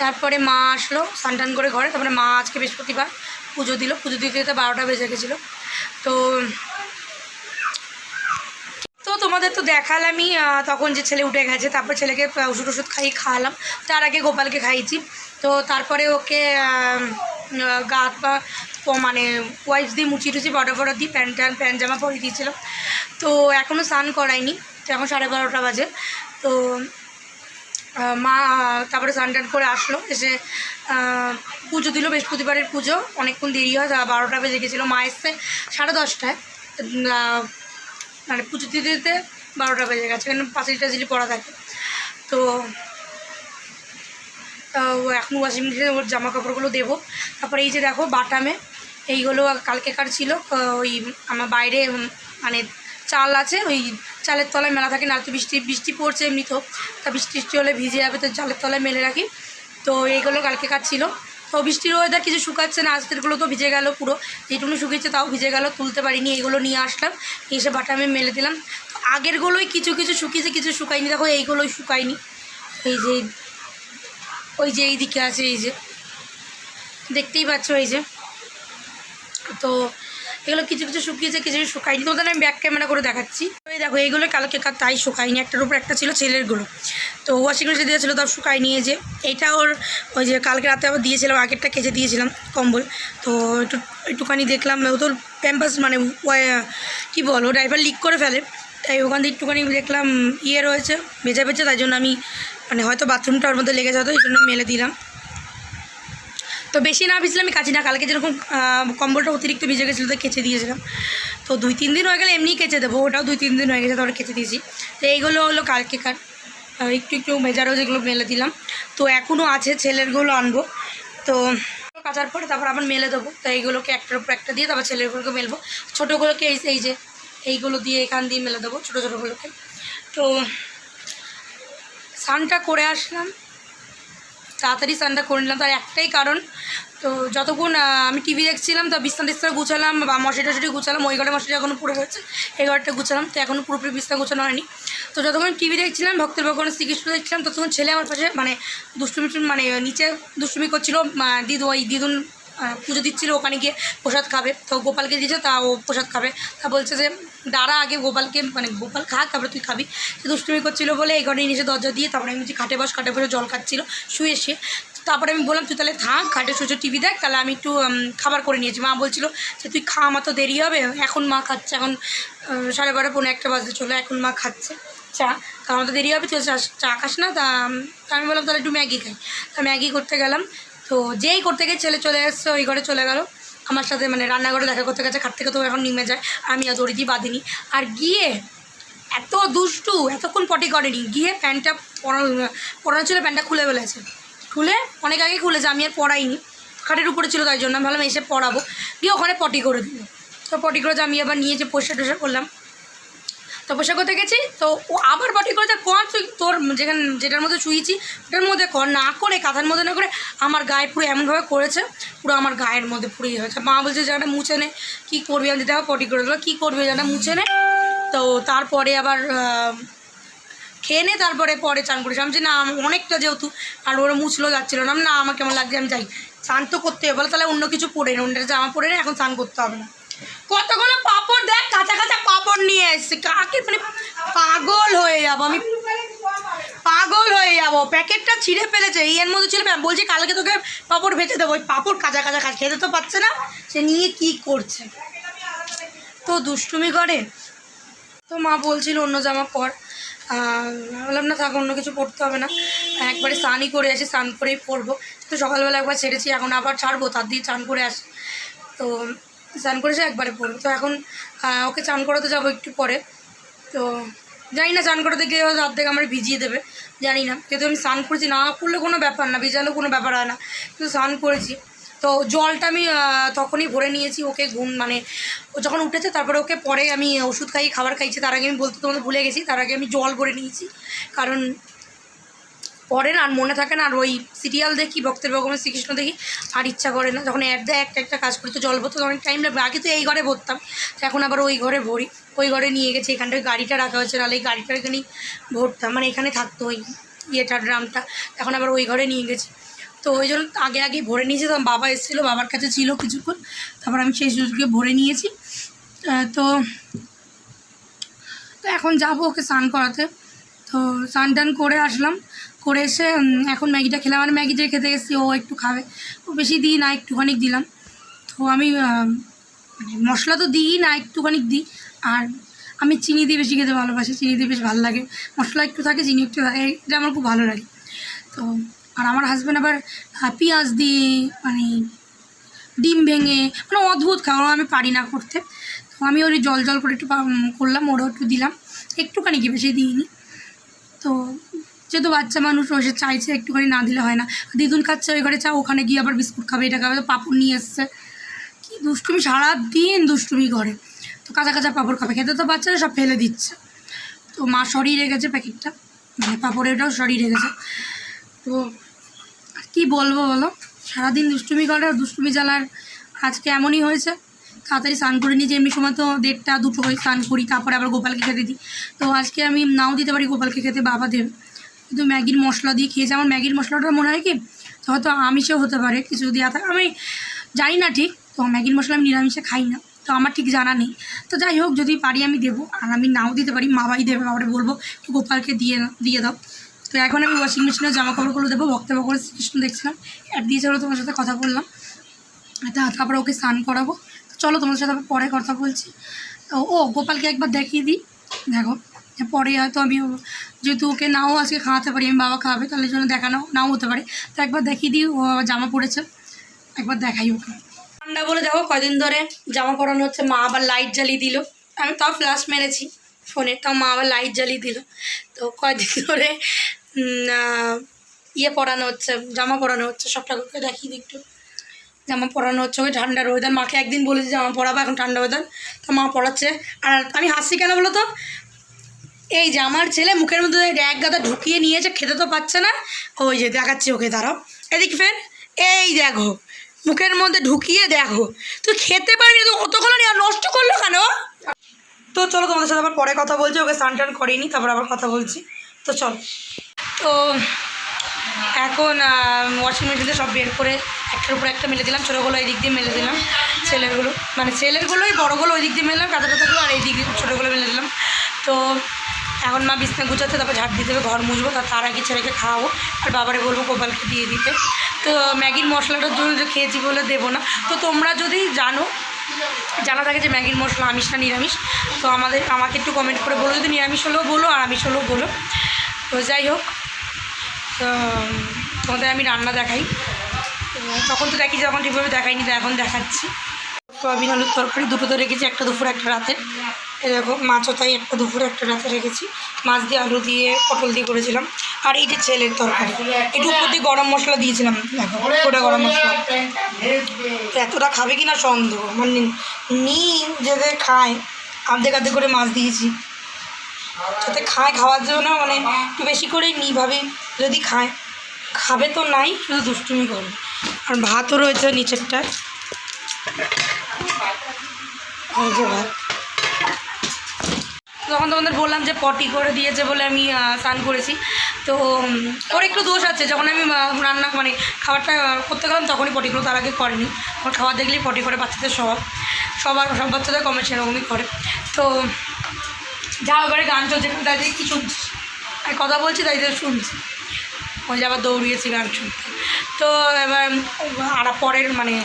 তারপরে মা আসলো স্নান টান করে ঘরে, তারপরে মা আজকে বৃহস্পতিবার পুজো দিল, পুজো দিতে দিতে 12টা বেজে গেছিলো। তো তো তোমাদের তো দেখালামই তখন যে ছেলে উঠে গেছে, তারপর ছেলেকে ওষুধ ওষুধ খাওয়ালাম, তার আগে গোপালকে খাইয়েছি। তো তারপরে ওকে গা পা মানে ওয়াইপস দিয়ে মুচি টুচি বড়া দিয়ে প্যান্ট জামা পরিয়ে দিয়েছিলাম। তো এখনও স্নান করাইনি, তো এখন 12:30 বাজে। তো মা তারপরে স্নান টান করে আসলো, এসে পুজো দিল, বৃহস্পতিবারের পুজো, অনেকক্ষণ দেরি হয়, 12টা বেজে গেছিলো। মা এসছে 10:30টায়, মানে পুজো দিতে দিতে 12টা বেজে গেছে, কারণ পাঁচিল টাচিলি পড়া থাকে। তো এখন ওয়াশিং মেশিনে ওর জামা কাপড়গুলো দেবো। তারপরে এই যে দেখো বাটামে এইগুলো কালকেকার ছিল, ওই আমার বাইরে মানে চাল আছে, ওই চালের তলায় মেলা থাকে না, তো বৃষ্টি পড়ছে এমনি, তো তা বৃষ্টি হলে ভিজে যাবে, তো চালের তলায় মেলে রাখি। তো এইগুলো কালকেকার ছিল, তো বৃষ্টির ওয়েদার কিছু শুকাচ্ছে না, আজকেরগুলো তো ভিজে গেল পুরো, যেটুকু শুকিয়েছে তাও ভিজে গেল, তুলতে পারিনি। এইগুলো নিয়ে আসলাম, এসে বাটামে মেলে দিলাম। তো আগেরগুলোই কিছু কিছু শুকিয়েছে, কিছু শুকায়নি। দেখো এইগুলোই শুকায়নি, এই যে ওই যে এই দিকে আছে, এই যে দেখতেই পাচ্ছ, এই যে। তো এগুলো কিছু কিছু শুকিয়েছে, কিছু কিছু শুকায়নি, তোমাদের আমি ব্যাক ক্যামেরা করে দেখাচ্ছি। এই দেখো এইগুলো কালকে তাই শুকায়নি, একটার উপর একটা ছিল ছেলেরগুলো, তো ওয়াশিং মেশিনে দিয়েছিলো, তাও শুকায়নি। এই যে এইটা ওর ওই যে কালকে রাতে আবার দিয়েছিলাম, আগেরটা কেচে দিয়েছিলাম কম্বল, তো একটুখানি দেখলাম ও তো প্যাম্পাস মানে কী বলো ড্রাইভার লিক করে ফেলে, তাই ওখান থেকে একটুখানি দেখলাম ইয়ে রয়েছে ভেজা ভেজা, তাই জন্য আমি মানে হয়তো বাথরুমটা ওর মধ্যে লেগে যেত, এই জন্য মেলে দিলাম। তো বেশি না ভিজলে আমি কাচি না, কালকে যেরকম কম্বলটা অতিরিক্ত ভিজে গেছিলো তো কেচে দিয়েছিলাম, তো 2-3 দিন হয়ে গেলে এমনি কেচে দেবো, ওটাও 2-3 দিন হয়ে গেছে, তারপরে কেচে দিয়েছি। তো এইগুলো হলো কালকেকার, একটু একটু ভেজারও যেগুলো মেলে দিলাম। তো এখনও আছে, ছেলেরগুলো আনবো, তো কাচার পরে তারপর আবার মেলে দেবো। তো এইগুলোকে একটার উপর একটা দিয়ে তারপর ছেলেরগুলোকে মেলবো, ছোটোগুলোকে এই যে এইগুলো দিয়ে এখান দিয়ে মেলে দেবো ছোটো ছোটোগুলোকে। তো স্নানটা করে আসলাম, তাড়াতাড়ি স্নানটা করে নিলাম, তার একটাই কারণ, তো যতক্ষণ আমি টিভি দেখছিলাম তো বিছনা টিছনা গুছালাম বা মশারি টশারি গুছালাম, ওই ঘরে মশারি এখনও পড়ে রয়েছে, এই ঘরটা গুছালাম, তো এখনও পুরোপুরি বিছনা গুছানো হয়নি। তো যতক্ষণ টিভি দেখছিলাম, ভক্তের ভগবানের শ্রীকৃষ্ণ দেখছিলাম, ততক্ষণ ছেলে আমার পাশে মানে দুষ্টুমি মানে নিচে দুষ্টুমি করছিল, দিদুন পুজো দিচ্ছিলো, ওখানে গিয়ে প্রসাদ খাবে, তো গোপালকে দিয়েছে, তা ও প্রসাদ খাবে, তা বলছে যে দাঁড়া আগে গোপালকে মানে গোপাল খাক তারপরে তুই খাবি, দুষ্টুমি করছিলো বলে এই ঘরে নিচে দরজা দিয়ে, তারপরে আমি খাটে বসে জল খাচ্ছিলো শুয়ে শুয়ে। তারপরে আমি বললাম তুই তাহলে থাক খাটে শুয়ে টিভি দেখ, তাহলে আমি একটু খাবার করে নিয়েছি। মা বলছিল যে তুই খা, আমার তো দেরি হবে, এখন মা খাচ্ছে, এখন 12:30 পৌনে 1 বাজতে চলো, এখন মা খাচ্ছে চা, কারণ আমাদের দেরি হবে, তুই চা খাস না, তা আমি বললাম তাহলে একটু ম্যাগি খাই, তা ম্যাগি করতে গেলাম। তো যেই করতে গিয়ে ছেলে চলে এসছে, ওই ঘরে চলে গেল আমার সাথে, মানে রান্নাঘরে দেখা করতে গেছে, খাট থেকে তো এখন নেমে যায়, আমি আর দড়ি দিয়ে বাঁধিনি, আর গিয়ে এত দুষ্টু, এতক্ষণ পটি করেনি, গিয়ে প্যান্টটা পরানো ছিল, প্যান্টটা খুলে ফেলেছে, খুলে অনেক আগে খুলেছে, আমি আর পরাইনি, খাটের উপরে ছিল, তাই জন্য আমি ভাবলাম এসে পড়াবো, গিয়ে ওখানে পটি করে দিল। তো পটি করে আমি আবার নিয়ে যে পয়সা টসা করলাম, তো পোশাক করতে গেছি, তো ও আবার পটি করেছে, কর তুই তোর যেটার মধ্যে শুয়েছি ওটার মধ্যে কর, না করে কাঁথার মধ্যে না করে আমার গায়ে পুরো এমনভাবে করেছে, পুরো আমার গায়ের মধ্যে পুরো ইয়ে হয়েছে। মা বলছে জায়গাটা মুছে নে, কী করবি, আমি দেখো পটি করে দিল, কী করবি জায়গাটা মুছে নে। তো তারপরে আবার খেয়ে নে, তারপরে চান করিস, আমি না অনেকটা যেহেতু, আর ওরা মুছলো যাচ্ছিলো না, না আমার কেমন লাগছে, আমি যাই স্নান তো করতে হবে, বলে তাহলে অন্য কিছু পরে নে, অন্য জামা পরে নে, এখন স্নান করতে হবে না। কতগুলো পাপড় দেখ, কাঁচা কাঁচা পাপড় নিয়ে এসছে, কাকে মানে পাগল হয়ে যাবো আমি, পাগল হয়ে যাবো। প্যাকেটটা ছিঁড়ে ফেলেছে, এর মধ্যে ছিল, বলছি কালকে তোকে পাপড় ভেজে দেবো, ওই পাপড় কাঁচা কাঁচা খেতে তো পারছে না, সে নিয়ে কি করছে, তো দুষ্টুমি করে। তো মা বলছিল অন্য জামা পর, বললাম না থাক, অন্য কিছু পড়তে হবে না, একবারে স্নানই করে আসি, স্নান করেই পড়বো। তো সকালবেলা একবার ছেড়েছি, এখন আবার ছাড়বো, তার দিয়ে চান করে আসি। তো স্নান করেছে একবারে পড়বো। তো এখন ওকে চান করাতে যাবো একটু পরে। তো জানি না চান করাতে গিয়ে হয়তো অর্ধেক আমার ভিজিয়ে দেবে, জানি না। কিন্তু আমি স্নান করেছি, না করলে কোনো ব্যাপার না, ভিজালেও কোনো ব্যাপার হয় না, কিন্তু স্নান করেছি। তো জলটা আমি তখনই ভরে নিয়েছি ওকে, মানে ও যখন উঠেছে তারপরে ওকে পরে আমি ওষুধ খাই, খাবার খাইছি, তার আগে আমি বলতে তোমাদের ভুলে গেছি, তার আগে আমি জল ভরে নিয়েছি। কারণ পরে না আর মনে থাকে না, আর ওই সিরিয়াল দেখি, ভক্তের ভগবান শ্রীকৃষ্ণ দেখি, আর ইচ্ছা করে না। যখন অ্যাড দেয় একটা কাজ করি, তো জল ভরতে অনেক টাইম লাগবে। আগে তো এই ঘরে ভরতাম, তো এখন আবার ওই ঘরে ভরি। ওই ঘরে নিয়ে গেছি, এখানটায় গাড়িটা রাখা হয়েছে, নাহলে এই গাড়িটার এখানেই ভরতাম, মানে এখানে থাকতো ওই ড্রামটা। এখন আবার ওই ঘরে নিয়ে গেছি। তো ওই জন্য আগে ভরে নিয়েছি। তখন বাবা এসেছিলো, বাবার কাছে ছিল কিছুক্ষণ, তারপর আমি সেই সুযোগে ভরে নিয়েছি। তো এখন যাবো ওকে স্নান করাতে। তো স্নান টান করে আসলাম, করে এসে এখন ম্যাগিটা খেলাম। মানে ম্যাগি যে খেতে গেছি ও একটু খাবে, ও বেশি দিই না, একটুখানি দিলাম। তো আমি মানে মশলা তো দিই না, একটুখানি দিই। আর আমি চিনি দিয়ে বেশি খেতে ভালোবাসি, চিনি দিয়ে বেশ ভালো লাগে, মশলা একটু থাকে, চিনি একটু থাকে, এটা আমার খুব ভালো লাগে। তো আর আমার হাজব্যান্ড আবার পেঁয়াজ দিয়ে, মানে ডিম ভেঙে, মানে অদ্ভুত খাওয়া আমি পারি না করতে। তো আমি ওই জল করে একটু করলাম, ওরও একটু দিলাম, একটুখানি কি বেশি দিইনি। তো যেহেতু বাচ্চা মানুষ, ও সে চাইছে, একটুখানি না দিলে হয় না। দিদুন খাচ্ছে ওই ঘরে চা, ওখানে গিয়ে আবার বিস্কুট খাবে, এটা খাবে, তো পাঁপড় নিয়ে এসছে, কি দুষ্টুমি, সারাদিন দুষ্টুমি করে। তো কাঁচা কাঁচা পাঁপড় খাবে, খেতে তো বাচ্চারা সব ফেলে দিচ্ছে। তো মা সরিয়ে রেখেছে প্যাকেটটা, মানে পাঁপড়েরটাও সরিয়ে রেখেছে। তো কি বলবো বলো, সারাদিন দুষ্টুমি করে, দুষ্টুমি জ্বালার আজকে এমনই হয়েছে। তাড়াতাড়ি স্নান করে নিয়েছি, এমনি সময় তো 1টা 2টো হয়ে স্নান করি, তারপরে আবার গোপালকে খেতে দিই। তো আজকে আমি নাও দিতে পারি গোপালকে খেতে, বাবা দেবে, কিন্তু ম্যাগির মশলা দিয়ে খেয়েছে। আমার ম্যাগির মশলাটা মনে হয় কি হয়তো আমিষেও হতে পারে, কিছু দেওয়া থাকে, আমি জানি না ঠিক। তো ম্যাগির মশলা আমি নিরামিষে খাই না, তো আমার ঠিক জানা নেই। তো যাই হোক, যদি পারি আমি দেবো, আর আমি নাও দিতে পারি, বাবাই দেবে, বাবারে বলবো গোপালকে দিয়ে দাও। তো এখন আমি ওয়াশিং মেশিনে জামা কাপড়গুলো দেবো। ভক্ত ভগবান শ্রীকৃষ্ণ দেখছিলাম, অ্যাড দিয়েছে, তোমার সাথে কথা বললাম, তারপরে ওকে স্নান করাবো। চলো তোমার সাথে পরে কথা বলছি। ও গোপালকে একবার দেখিয়ে দিই, দেখো পরে হয়তো আমি, যেহেতু ওকে নাও আজকে খাওয়াতে পারি, আমি বাবা খাওয়াবে, তাহলে জন্য দেখানো নাও হতে পারে। তো একবার দেখিয়ে দিই, ও জামা পরেছে, একবার দেখাই ওকে। ঠান্ডা বলে দেখো কয়দিন ধরে জামা পরানো হচ্ছে, মা আবার লাইট জ্বালিয়ে দিল। আমি তাও ফ্ল্যাশ মেরেছি ফোনে, তাও মা আবার লাইট জ্বালিয়ে দিল। তো কয়দিন ধরে পরানো হচ্ছে, জামা পরানো হচ্ছে, সব ঠাকুরকে দেখিয়ে দিই একটু। জামা পরানো হচ্ছে, ওই ঠান্ডার ওয়েদার, মাকে একদিন বলেছি জামা পরাবো, এখন ঠান্ডা ওয়েদার, তো মা পরাচ্ছে। আর আমি হাসি কেন বলো তো, এই যে আমার ছেলে মুখের মধ্যে এক গাদা ঢুকিয়ে নিয়েছে, খেতে তো পাচ্ছে না, ওই যে দেখাচ্ছি ওকে, দাঁড়াও এদিক ফের, এই দেখো মুখের মধ্যে ঢুকিয়ে দেখো, তুই খেতে পারবি, তো অতগুলো নিয়ে নষ্ট করলো কেন? তো চলো তোমাদের সাথে আবার পরে কথা বলছি, ওকে স্নান টান করিনি, তারপর আবার কথা বলছি। তো চলো, তো এখন ওয়াশিং মেশিনে সব বের করে একটার উপর একটা মেলে দিলাম, ছোটোগুলো এই দিক দিয়ে মেলে দিলাম, ছেলেরগুলোই বড়োগুলো ওই দিক দিয়ে মেললাম, কাঁথাগুলো, আর এই দিক দিয়ে ছোটোগুলো মেলে দিলাম। তো এখন মা বিছনা গুছাতে, তারপর ঝাড় দিতে হবে, ঘর মুছবো, তার আগে ছেলেকে খাওয়াবো, আর বাবারে বলবো গোপালকে দিয়ে দিতে। তো ম্যাগির মশলাটার জন্য যে খেয়েছি বলে দেবো না। তো তোমরা যদি জানা থাকে যে ম্যাগির মশলা আমিষ না নিরামিষ, তো আমাকে একটু কমেন্ট করে বলো, যদি নিরামিষ হলেও বলো আর আমিষ হলেও বলো। তো যাই হোক, তো তোমাদের আমি রান্না দেখাই, তখন তো দেখি, যখন ঠিকভাবে দেখাইনি, তো এখন দেখাচ্ছি। সয়াবিন আলুর তরকারি দুটো তো রেখেছি, একটা দুপুর একটা রাতে, এরকম মাছও তাই একটা দুপুরে একটা রাতে রেখেছি, মাছ দিয়ে আলু দিয়ে পটল দিয়ে করেছিলাম। আর এই যে ছেলের তরকারি, একটু উপর দিয়ে গরম মশলা দিয়েছিলাম, দেখো ওটা গরম মশলা। এতটা খাবে কি না সন্দেহ, মানে যাতে খায়, আর্ধেক করে মাছ দিয়েছি, যাতে খাওয়ার জন্য, মানে একটু বেশি করেই ভাবে যদি খাবে তো নাই, শুধু দুষ্টুমি করবে। আর ভাতও রয়েছে নিচেরটায়, এই যে ভাত। তখন তোমাদের বললাম যে পটি করে দিয়েছে বলে আমি স্নান করেছি। তো ওর একটু দোষ আছে, যখন আমি রান্না মানে খাবারটা করতে গেলাম তখনই পটি করে, তার আগে করেনি। ওর খাবার দেখলেই পটি করে, বাচ্চাদের সব বাচ্চাদের কমে সেরকমই করে। তো যা এবারে গান চলছে, তাই কি শুনছিস, আর কথা বলছি তাই শুনছি, ওই যে আবার দৌড়িয়েছি গান শুনতে। তো এবার আর পরের মানে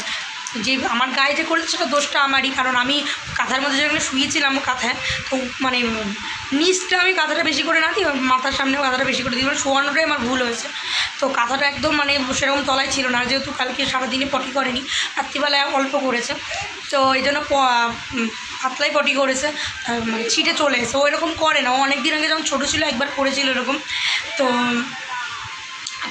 যে আমার গায়ে যে করেছে সেটা দোষটা আমারই, কারণ আমি কাঁথার মধ্যে যেখানে শুয়েছিলাম কাঁথায়, তো মানে নিচটা আমি কাঁথাটা বেশি করে না দিই, মাথার সামনে কাঁথাটা বেশি করে দিই, মানে শোয়ানোটাই আমার ভুল হয়েছে। তো কাঁথাটা একদম মানে সেরকম তলায় ছিল না, যেহেতু কালকে সারাদিনে পটি করেনি, রাত্রিবেলায় অল্প করেছে, তো এই জন্য পাতলাই পটি করেছে, মানে ছিটে চলে এসে। ও এরকম করে না, ও অনেক দিন আগে যখন ছোটো ছিল একবার করেছিল এরকম, তো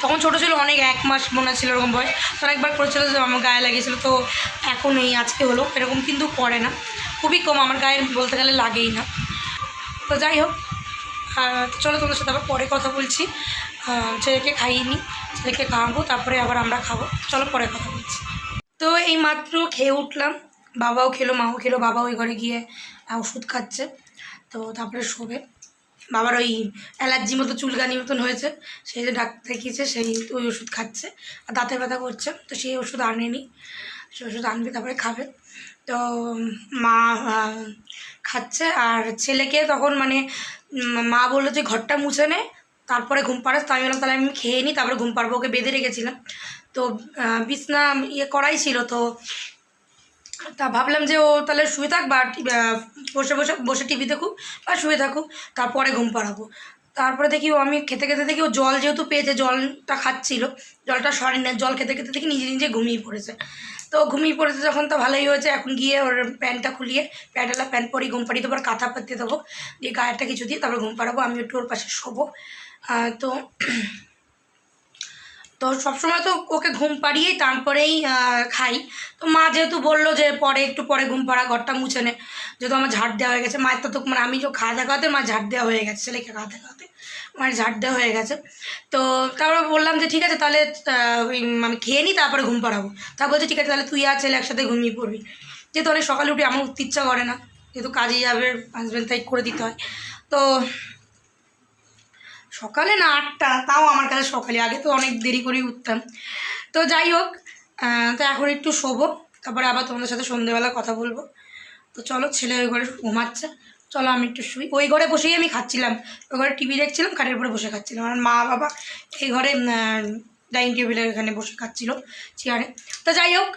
তখন ছোটো ছিল অনেক, 1 মাস মনে ছিল এরকম বয়স, তখন একবার করেছিল যে আমার গায়ে লাগিয়েছিল। তো এখন এই আজকে হলো এরকম, কিন্তু করে না, খুবই কম, আমার গায়ে বলতে গেলে লাগেই না। তো যাই হোক, তো চলো তোমাদের সাথে আবার পরে কথা বলছি। ছেলেকে খাইয়ে ছেলেকে খাওয়াবো, তারপরে আবার আমরা খাবো। চলো পরে কথা বলছি। তো এই মাত্র খেয়ে উঠলাম, বাবাও খেলো, মাও খেলো। বাবা ওই ঘরে গিয়ে ওষুধ খাচ্ছে, তো তারপরে শোবে। বাবার ওই অ্যালার্জি মতো চুলকানি মতন হয়েছে, সেই যে ডাক্তার দেখিয়েছে, সেই ওই ওষুধ খাচ্ছে। আর দাঁতে ব্যথা করছে, তো সেই ওষুধ আনেনি, সেই ওষুধ আনবে তারপরে খাবে। তো মা খাচ্ছে, আর ছেলেকে তখন মানে মা বললো যে ঘরটা মুছে নে, তারপরে ঘুম পাড়াস। তো আমি বললাম তাহলে আমি খেয়ে নিই, তারপরে ঘুম পাড়বো। ওকে বেঁধে রেখেছিলাম, তো বিছনা করাই ছিল, তো তা ভাবলাম যে ও তাহলে শুয়ে থাক, বা বসে বসে বসে টিভি দেখুক বা শুয়ে থাকুক, তারপরে ঘুম পাড়াবো। তারপরে দেখি ও, আমি খেতে খেতে দেখি ও জল যেহেতু পেয়েছে, জলটা খাচ্ছিল, জলটা সরেন না, জল খেতে খেতে দেখি নিজে নিজে ঘুমিয়ে পড়েছে। তো ঘুমিয়ে পড়েছে যখন, তো ভালোই হয়েছে। এখন গিয়ে ওর প্যান্টটা খুলিয়ে প্যান্ট পরিয়ে ঘুম পাড়িয়ে দেবো, আর কাঁথা পাততে দেবো, দিয়ে গায়েরটা কিছু দিয়ে তারপরে ঘুম পাড়াবো। আমি একটু ওর পাশে শোবো। তো তো সবসময় তো ওকে ঘুম পাড়িয়েই তারপরেই খাই। তো মা যেহেতু বললো যে একটু পরে ঘুম পাড়া, ঘরটা মুছে নে, যেহেতু আমার ঝাড় দেওয়া হয়ে গেছে। মায়ের তো মানে আমি যে খাওয়া খাওয়াতে মা ঝাড় দেওয়া হয়ে গেছে, ছেলেকে খাওয়াতে খাওয়াতে মায়ের ঝাড় দেওয়া হয়ে গেছে। তো তারপরে বললাম যে ঠিক আছে তাহলে আমি খেয়ে নিই, তারপরে ঘুম পাড়াবো। তা বলছে ঠিক আছে তাহলে তুই আর ছেলে একসাথে ঘুমিয়ে পড়বি। যেহেতু অনেক সকালে উঠে আমার উঠতে ইচ্ছা করে না, যেহেতু কাজে যাবে হাজব্যান্ড, তাই করে দিতে হয়। তো সকালে না 8টা, তাও আমার কাছে সকালে, আগে তো অনেক দেরি করেই উঠতাম। তো যাই হোক, তো এখন একটু শোবো, তারপরে আবার তোমাদের সাথে সন্ধ্যেবেলা কথা বলবো। তো চলো, ছেলে ওই ঘরে ঘুমাচ্ছে, চলো আমি একটু শুই। ওই ঘরে বসেই আমি খাচ্ছিলাম, ওই ঘরে টিভি দেখছিলাম, খাটের উপরে বসে খাচ্ছিলাম। আর মা বাবা এই ঘরে ডাইনিং টেবিলের এখানে বসে খাচ্ছিল, চেয়ারে। তো যাই হোক,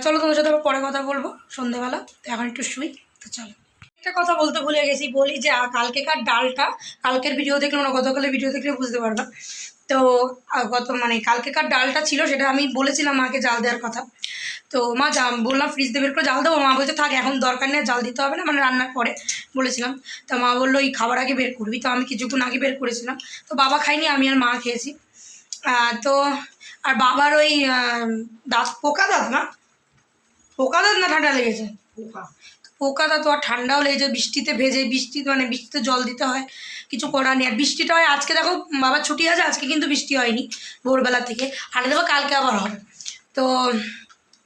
চলো তোমাদের সাথে আবার পরে কথা বলবো সন্ধ্যেবেলা। তো এখন একটু শুই, তো চলো। একটা কথা বলতে ভুলে গেছি, বলি যে কালকেকার ডালটা, কালকের ভিডিও দেখলাম না, গতকালের ভিডিও দেখলে বুঝতে পারবা। তো মানে কালকেকার ডালটা ছিল, সেটা আমি বলেছিলাম মাকে জাল দেওয়ার কথা। তো মা বললাম ফ্রিজ দিয়ে বের করে জাল দেবো, মা বলছে থাক এখন দরকার নেই, জাল দিতে হবে না, মানে রান্নার পরে বলেছিলাম। তো মা বললো এই খাবার আগে বের করবি, তো আমি কিছুক্ষণ আগে বের করেছিলাম। তো বাবা খাইনি, আমি আর মা খেয়েছি। তো আর বাবার ওই দাঁত, পোকা দাঁত না ঠান্ডা লেগেছে, পোকাটা তো আর ঠান্ডাও লেগেছে, বৃষ্টিতে ভেজে, বৃষ্টিতে জল দিতে হয়, কিছু করার নেই। আর বৃষ্টিটা হয় আজকে, দেখো বাবার ছুটি আছে আজকে, কিন্তু বৃষ্টি হয়নি ভোরবেলা থেকে, আর দেখো কালকে আবার হবে। তো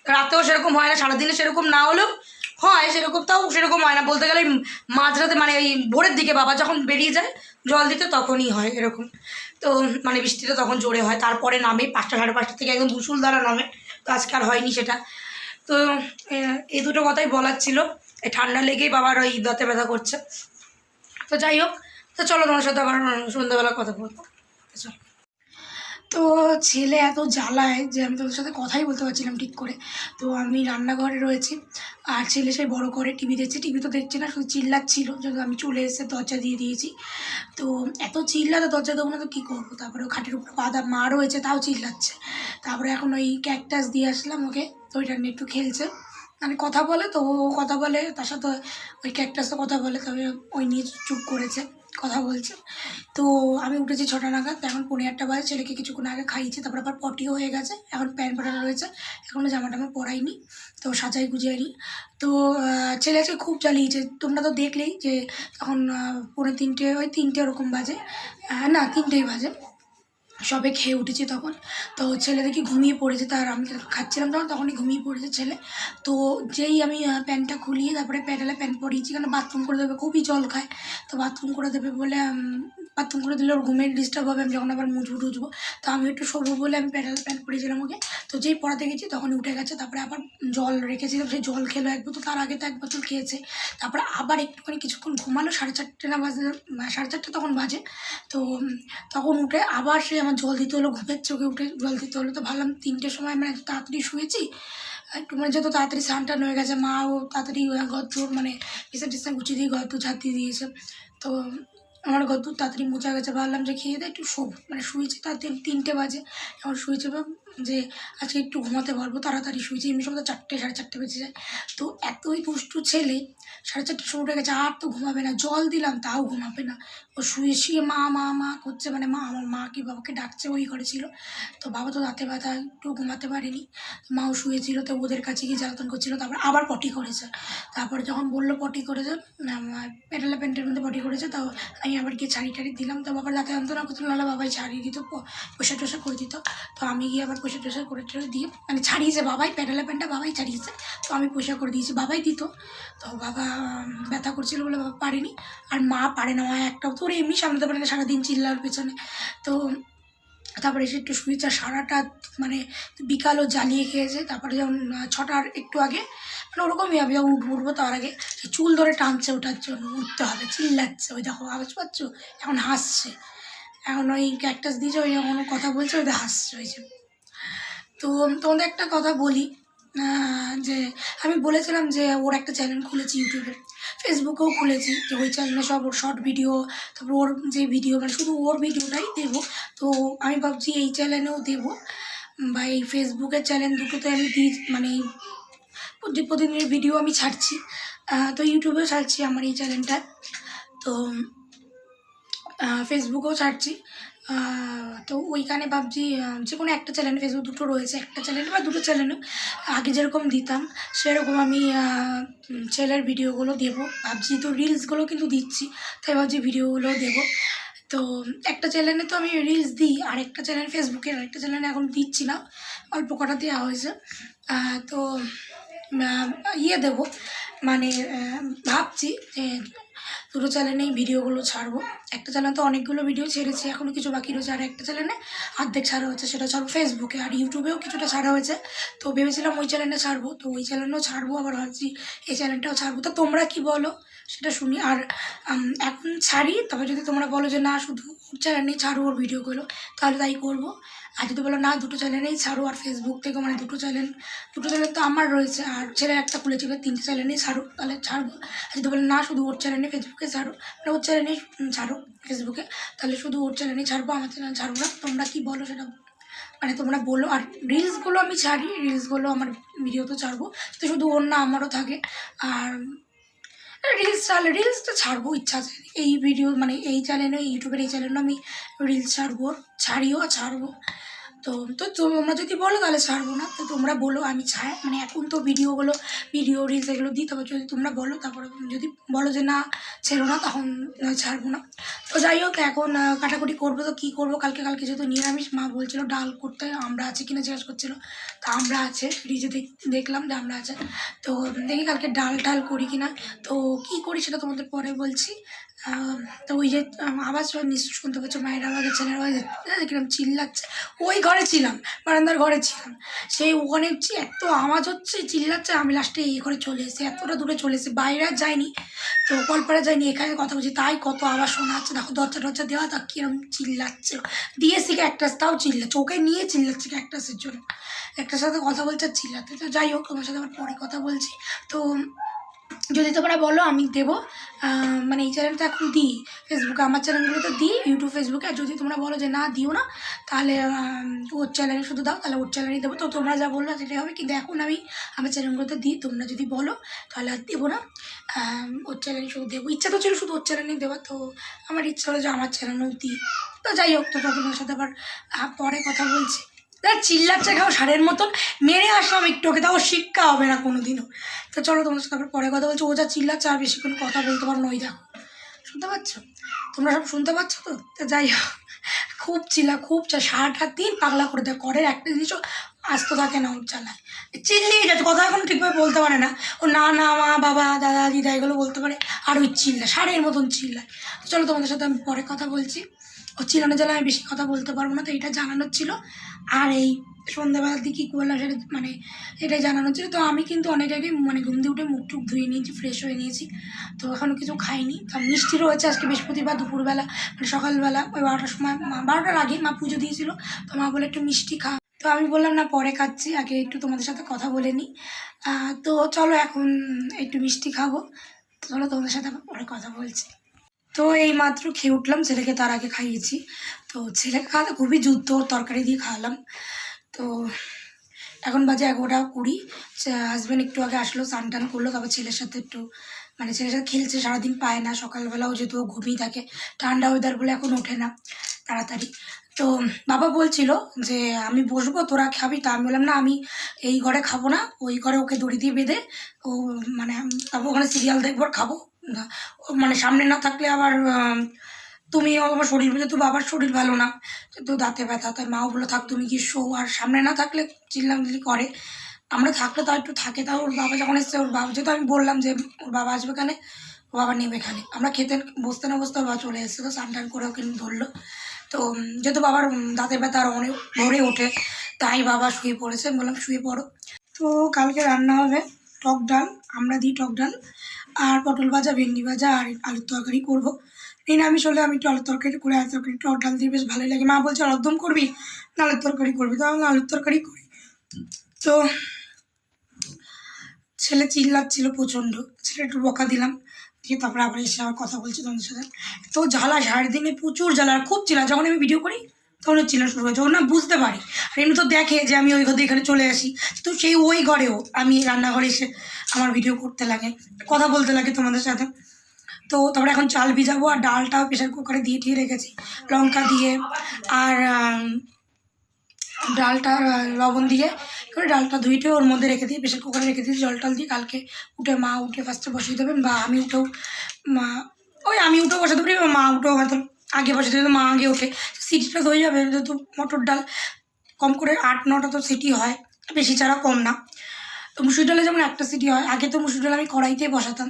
রাতেও সেরকম হয় না, সারাদিনে সেরকম না হলেও হয় সেরকম, তাও সেরকম হয় না বলতে গেলে। মাঝরাতে মানে ওই ভোরের দিকে বাবা যখন বেরিয়ে যায় জল দিতে, তখনই হয় এরকম। তো মানে বৃষ্টিটা তখন জোরে হয়, তারপরে নামে 5টা 5:30 থেকে একদম মুষলধারা নামে। তো আজকে আর হয়নি সেটা। তো এই দুটো কথাই বলার ছিল, এই ঠান্ডা লেগেই বাবার ওই দাঁতে ব্যথা করছে। তো যাই হোক, তো চলো তোমার সাথে আবার সন্ধ্যাবেলা কথা বলবো, চলো। তো ছেলে এত জ্বালায় যে আমি তোদের সাথে কথাই বলতে পারছিলাম ঠিক করে। তো আমি রান্নাঘরে রয়েছি, আর ছেলে সেই বড় করে টিভি দেখছে। টিভি তো দেখছে না, শুধু চিল্লাচ্ছিল, যখন আমি চলে এসে দরজা দিয়ে দিয়েছি। তো এত চিল্লাতে দরজা দেবো না তো কী করবো, তারপরে খাটের উপরে বাঁধা মা রয়েছে, তাও চিল্লাচ্ছে। তারপরে এখন ওই ক্যাকটাস দিয়ে আসলাম ওকে, তো ওইটা নিয়ে একটু খেলছে, মানে কথা বলে, তো ও কথা বলে তার সাথে, ওই ক্যাকটাসও কথা বলে, তবে ওই নিয়ে চুপ করেছে, কথা বলছে। তো আমি উঠেছি 6টা নাগাদ, এখন 1:15 বাজে। ছেলেকে কিছুক্ষণ আগে খাইয়েছি, তারপর আবার পটিও হয়ে গেছে, এখন প্যান্ট পরানো রয়েছে, এখনও জামা টামা পরাইনি, তো সাজাই গুজিয়ে। তো ছেলে আজকে খুব জ্বালিয়েছে, তোমরা তো দেখলেই যে তখন 2:45, ওই 3টে ওরকম বাজে, না 3টেই বাজে, সবে খেয়ে উঠেছি তখন। তো ছেলে দেখি ঘুমিয়ে পড়েছে, তার আমি খাচ্ছিলাম তখনই ঘুমিয়ে পড়েছে ছেলে। তো যেই আমি প্যান্টটা খুলিয়ে তারপরে প্যান্ট পরিয়েছি, কারণ বাথরুম করে দেবে, খুবই জল খায়। তো বাথরুম করে দেবে বলে, বাথরুম করে দিলে ওর ঘুমের ডিস্টার্ব হবে, আমি যখন আবার মুছবো। তো আমি একটু শোবো বলে আমি প্যান্ট পরিয়েছিলাম ওকে। তো যেই পড়াতে গেছি তখনই উঠে গেছে, তারপরে আবার জল রেখেছিলাম, সেই জল খেলো 1 বোতল, তার আগে তো 1 বোতল খেয়েছে। তারপরে আবার একটুখানি কিছুক্ষণ ঘুমালো, 4:30 না বাজে, 4:30 তখন বাজে। তো তখন উঠে আবার সে আমার জল দিতে হলো, ঘুমের চোখে উঠে জল দিতে হলো। তো ভাবলাম 3টের সময় মানে একটু তাড়াতাড়ি শুয়েছি, একটু মানে যত তাড়াতাড়ি স্নান টান হয়ে গেছে, মাও তাড়াতাড়ি ঘর মানে বিছানা টিছানা গুছিয়ে দিয়ে ঘর তো ঝাঁট দিয়ে দিয়েছে। তো আমার ঘর দূর তাড়াতাড়ি মোচা গেছে, ভাবলাম যে খেয়ে দেয় একটু মানে শুয়েছি, তার 3টে বাজে এখন শুয়েছে, যে আজকে একটু ঘুমাতে পারবো, তাড়াতাড়ি শুয়েছি। এমনি সময় তো 4টে 4:30 বেজে যায়। তো এতই দুষ্টু ছেলে, 4:30 সময় উঠে গেছে, আর তো ঘুমাবে না, জল দিলাম তাও ঘুমাবে না। ও শুয়ে শুয়ে মা মা মা করছে, মানে মা আমার মা কি বাবাকে ডাকছে, ওই করেছিল। তো বাবা তো দাঁতে ব্যথা, একটু ঘুমাতে পারেনি। মাও শুয়েছিল, তো ওদের কাছে গিয়ে জ্বালাতন করছিল। তারপর আবার পটি করেছে। তারপরে যখন বললো পটি করেছে, প্যান্টের প্যান্টের মধ্যে পটি করেছে, তাও আমি আবার গিয়ে ছাড়ি টাড়ি দিলাম। তো বাবার দাঁতে যন্ত্রণা করছিল, নাহলে বাবাই ছাড়িয়ে দিত, পয়সা টয়সা করে দিত। তো আমি গিয়ে আবার পয়সা টয়সা করে দিয়ে, মানে ছাড়িয়েছে বাবাই, প্যান্টটা বাবাই ছাড়িয়েছে। তো আমি পয়সা করে দিয়েছি, বাবাই দিত। তো বাবা ব্যথা করছিল বলে বাবা পারেনি, আর মা পারে না, মা একটাও তো ওরা এমনি সামলাতে পারে না, সারাদিন চিল্লার পেছনে। তো তারপরে এসে একটু শুয়েছে, সারাটা মানে বিকালও জ্বালিয়ে খেয়েছে। তারপরে যখন 6টার একটু আগে, মানে ওরকমই হবে, উঠবো তার আগে চুল ধরে টানছে ওঠার জন্য, উঠতে হবে, চিল্লাচ্ছে। ওই দেখো আওয়াজ পাচ্ছ, এখন হাসছে, এখন ওই ক্যাকটাস দিয়েছে, ওই এখনও কথা বলছে, ওই হাসছে হয়েছে। তো তোমাদের একটা কথা বলি, যে আমি বলেছিলাম যে ওর একটা চ্যানেল খুলেছি ইউটিউবে, ফেসবুকেও খুলেছি, যে ওই চ্যানেলে সব ওর শর্ট ভিডিও, তারপর ওর যে ভিডিও, মানে শুধু ওর ভিডিওটাই দেবো। তো আমি ভাবছি এই চ্যানেলেও দেবো, বা এই ফেসবুকের চ্যানেল দুটোতে আমি দিই, মানে প্রতিদিনের ভিডিও আমি ছাড়ছি। তো ইউটিউবেও ছাড়ছি আমার এই চ্যানেলটা, তো ফেসবুকেও ছাড়ছি। তো ওইখানে ভাবছি যে কোনো একটা চ্যানেল, ফেসবুক দুটো রয়েছে, একটা চ্যানেল বা দুটো চ্যানেলও আগে যেরকম দিতাম সেরকম আমি ছেলের ভিডিওগুলো দেবো ভাবছি। তো রিলসগুলো কিন্তু দিচ্ছি, তাই ভাবছি ভিডিওগুলো দেবো। তো একটা চ্যানেলে তো আমি রিলস দিই, আর একটা চ্যানেল ফেসবুকে, আরেকটা চ্যানেলে এখন দিচ্ছি না, অল্প কটা দেওয়া হয়েছে। তো ইয়ে দেবো, মানে ভাবছি যে দুটো চ্যানেলেই ভিডিওগুলো ছাড়বো। একটা চ্যানেল তো অনেকগুলো ভিডিও ছেড়েছি, এখনও কিছু বাকি রয়েছে, আর একটা চ্যানেলে অর্ধেক ছাড়া হয়েছে, সেটা ছাড়বো ফেসবুকে। আর ইউটিউবেও কিছুটা ছাড়া হয়েছে, তো ভেবেছিলাম ওই চ্যানেলে ছাড়বো, তো ওই চ্যানেলেও ছাড়বো, আবার ভাবছি এই চ্যানেলটাও ছাড়বো। তো তোমরা কি বলো সেটা শুনি। আর এখন ছাড়ি, তবে যদি তোমরা বলো যে না শুধু ওর চ্যানেলেই ছাড়ো ওর ভিডিওগুলো, তাহলে তাই করবো। আর যদি বলো না দুটো চ্যানেলেই ছাড়ো, আর ফেসবুক থেকে, মানে দুটো চ্যানেল তো আমার রয়েছে, আর ছেলে একটা খুলেছিল, 3টে চ্যানেলেই ছাড়ো, তাহলে ছাড়বো। আর যদি বলো না শুধু ওর চ্যানেলে ফেসবুকে ছাড়ো, মানে ওর চ্যানেলেই ছাড়ো ফেসবুকে, তাহলে শুধু ওর চ্যানেলেই ছাড়বো, আমার চ্যানেল ছাড়বো না। তোমরা কি বলো সেটা, মানে তোমরা বলো। আর রিলসগুলো আমি ছাড়ি, রিলসগুলো আমার ভিডিও তো ছাড়বো, তো শুধু ওর না আমারও থাকে। আর রিলস তো ছাড়বো, ইচ্ছা আছে এই ভিডিও, মানে এই চ্যানেলে, ইউটিউবের এই চ্যানেলে আমি রিলস ছাড়বো। তো তো তোমরা যদি বলো তাহলে ছাড়বো না, তো তোমরা বলো আমি মানে এখন তো ভিডিও রিলস এগুলো দিই, তবে যদি তোমরা বলো, তারপরে যদি বলো যে না ছেড়ো না, তখন ছাড়বো না। তো যাই হোক, এখন কাটাকুটি করবো, তো কী করবো, কালকে যেহেতু নিরামিষ, মা বলছিল ডাল করতে, আমরা আছে কিনা জিজ্ঞাসা করছিলো, তো আমরা আছে, ফ্রিজে দেখলাম যে আমরা আছে। তো দেখি কালকে ডাল করি কিনা, তো কী করি সেটা তোমাদের পরে বলছি। তো ওই যে আওয়াজ নিশ্চয় শুনতে পাচ্ছ, মায়ের আওয়াজ, ছেলের আওয়াজ, কিরকম চিল্লাচ্ছে। ওই ঘরে ছিলাম, বারান্দার ঘরে ছিলাম, সেই ওখানে এত আওয়াজ হচ্ছে, চিল্লাচ্ছে, আমি লাস্টে এই ঘরে চলে এসেছি, এতটা দূরে চলে এসেছি, বাইরে আর যাইনি, তো কলপাড়া যাইনি, এখানে কথা বলছি, তাই কত আওয়াজ শোনা যাচ্ছে। দেখো দরজা দেওয়া, তা কিরম চিল্লাচ্ছে, দিয়েছি ক্যাকটাস, তাও চিল্লাচ্ছে, ওকে নিয়ে চিল্লাচ্ছে ক্যাকটাসের জন্য, একটার সাথে কথা বলছে আর চিল্লাতে। তো যাই হোক, তোমার সাথে আবার পরে কথা বলছি। তো যদি তোমরা বলো আমি দেবো, মানে এই চ্যানেলটা এখন দিই ফেসবুকে, আমার চ্যানেলগুলো তো দিই ইউটিউব ফেসবুকে। আর যদি তোমরা বলো যে না দিও না, তাহলে ওর চ্যানেলে শুধু দাও, তাহলে ওর চ্যানেলেই দেবো। তো তোমরা যা বললো সেটাই হবে, কিন্তু এখন আমি আমার চ্যানেলগুলোতে দিই, তোমরা যদি বলো তাহলে আর দেবো না, ওর চ্যানেলে শুধু দেবো। ইচ্ছা তো ছিল শুধু ওর চ্যানেলেই দেওয়া, তো আমার ইচ্ছা হলো যে আমার চ্যানেলেও দিই। তো যাই হোক, তো তোমার সাথে আবার পরে কথা বলছি। চিল্লাচ্ছে খাও সারের মতন, মেরে আসলাম একটু, ওকে, তাও শিক্ষা হবে না কোনো দিনও। তো চলো তোমার সাথে আবার পরে কথা বলছো। ও যা চিল্লাচ্ছে আর বেশিক্ষণ কথা বলতে পারো না, ওই দেখো, শুনতে পাচ্ছ, তোমরা সব শুনতে পাচ্ছ তো। তো যাই হোক, খুব সারাটা দিন পাগলা করে দেয়, করের একটা জিনিসও আস্ত থাকে না, ওর চালায়, চিল্লিয়ে যাচ্ছে, কথা এখন ঠিকভাবে বলতে পারে না। ও না মা বাবা দাদা দিদা এগুলো বলতে পারে, আর ওই চিল্লায়, সারের মতন চিল্লায়। তো চলো তোমাদের সাথে আমি পরে কথা বলছি। ও চিল্লানো জ্বালা আমি বেশি কথা বলতে পারবো না, তো এটা জানানোর ছিল। আর এই সন্ধ্যাবেলার দিকে কী করলাম সেটা, মানে এটাই জানানোর ছিল। তো আমি কিন্তু অনেক আগে, মানে ঘুম দিয়ে উঠে মুখ টুক ধুয়ে নিয়েছি, ফ্রেশ হয়ে নিয়েছি, তো এখনও কিছু খাইনি। তো মিষ্টি রয়েছে আজকে বৃহস্পতিবার, দুপুরবেলা, মানে সকালবেলা ওই 12টার সময়, 12টার আগে মা পুজো দিয়েছিল, তো মা বলে একটু মিষ্টি খা। তো আমি বললাম না পরে খাচ্ছি, আগে একটু তোমাদের সাথে কথা বলে নিই। তো চলো এখন একটু মিষ্টি খাবো, চলো তোমাদের সাথে পরে কথা বলছি। তো এই মাত্র খেয়ে উঠলাম, ছেলেকে তার আগে খাইয়েছি। তো ছেলেকে খাওয়াতে খুবই যুদ্ধ, তরকারি দিয়ে খাওয়ালাম। তো এখন বাজে 11:20। হাজব্যান্ড একটু আগে আসলো, স্নান টান করলো, তারপর ছেলের সাথে একটু মানে ছেলের সাথে খেলছে, সারাদিন পায় না, সকালবেলাও যেহেতু ঘুমিয়ে থাকে, ঠান্ডা ওয়েদার বলে এখন ওঠে না তাড়াতাড়ি। তো বাবা বলছিল যে আমি বসবো, তোরা খাবি? তা আমি বললাম না, আমি এই ঘরে খাবো না, ওই ঘরে ওকে দড়ি দিয়ে বেঁধে ও মানে তারপর ওখানে সিরিয়াল দেখবো আর খাবো না। মানে সামনে না থাকলে আবার তুমি আমার শরীর বুঝে, তো বাবার শরীর ভালো না, তো দাঁতে ব্যথা, তাই মাও বলে থাক তুমি কি শো, আর সামনে না থাকলে চিল্লামিল্লি করে। আমরা থাকলে তাও একটু থাকে, তাও ওর বাবা যখন এসছে, ওর বাবা যেহেতু আমি বললাম যে ওর বাবা আসবে এখানে, ওর বাবা নেবে এখানে, আমরা খেতে বসতে না বসতে বাবা চলে এসছে, তো স্নান টান করে ওকে ধরলো। তো যেহেতু বাবার দাঁতের ব্যথা আর অনেক ভরে ওঠে, তাই বাবা শুয়ে পড়েছে, আমি বললাম শুয়ে পড়ো। তো কালকে রান্না হবে টক ডাল, আমরা দিই টক ডাল, আর পটল ভাজা, ভেন্ডি ভাজা, আর আলুর তরকারি করবো। নিরামিষ হলে আমি একটু আলুর তরকারি করে, আলুর তরকারি টক ডাল দিয়ে বেশ ভালোই লাগে। মা বলছে আলুর দম করবি না আলুর তরকারি করবি, তো আমি আলুর তরকারি করি। তো ছেলে চিল্লাচ্ছিল প্রচণ্ড, ছেলে একটু বকা দিলাম, দিয়ে তারপরে আবার এসে আবার কথা বলছি তোমাদের সাথে। তো জ্বালা, সারাদিনে প্রচুর জ্বালা, আর খুব চিল্লা, যখন আমি ভিডিও করি তখন চিল্লা শুরু হয়, যখন না বুঝতে পারি। আর এমনি তো দেখে যে আমি ওই ঘরে এখানে চলে আসি, তো সেই ওই ঘরেও আমি রান্নাঘরে এসে আমার ভিডিও করতে লাগে, কথা বলতে লাগে তোমাদের সাথে। তো তারপরে এখন চাল ভিজাবো, আর ডালটাও প্রেশার কুকারে দিয়ে রেখেছি লঙ্কা দিয়ে, আর ডালটা লবণ দিয়ে করে ডালটা ধুইটে ওর মধ্যে রেখে দিই, প্রেশার কুকারে রেখে দিই জল টল দিয়ে। কালকে মা উঠে ফার্স্টে বসিয়ে দেবেন, বা আমি উঠেও আমি উঠেও বসাতে পারি, বা মা উঠেও হয়তো আগে বসাতে দেবে, মা আগে ওঠে, সিটিটা হয়ে যাবে। যেহেতু মটর ডাল কম করে 8-9টা তো সিটি হয়, বেশি ছাড়া কম না। তো মুসুর ডালে যেমন একটা সিটি হয়, আগে তো মুসুর ডাল আমি কড়াইতেই বসাতাম,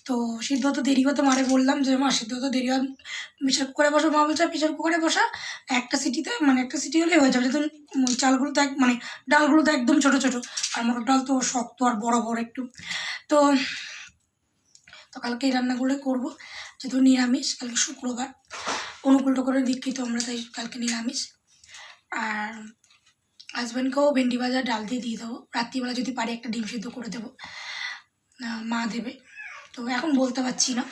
তো সিদ্ধ তো দেরি হতো, মারে বললাম যে মা সিদ্ধ তো দেরি হয়, প্রেশার কুকারে বসো। মা বলছে প্রেশার কুকারে বসা, একটা সিটিতে মানে একটা সিটি হলেই হয়ে যাবে, যেহেতু ওই চালগুলো তো মানে ডালগুলো তো একদম ছোটো ছোটো, আর মটর ডাল তো শক্ত আর বড় বড় একটু। তো তো কালকে এই রান্নাগুলো করবো, যেহেতু নিরামিষ, কালকে শুক্রবার, অনুকূল করে দীক্ষিত আমরা, তাই কালকে নিরামিষ। আর হাজব্যান্ডকেও ভেন্ডি ভাজা ডাল দিয়ে দেবো, রাত্রিবেলা যদি পারি একটা ডিম সিদ্ধ করে দেবো, মা দেবে, তো এখন বলতে পারছি না।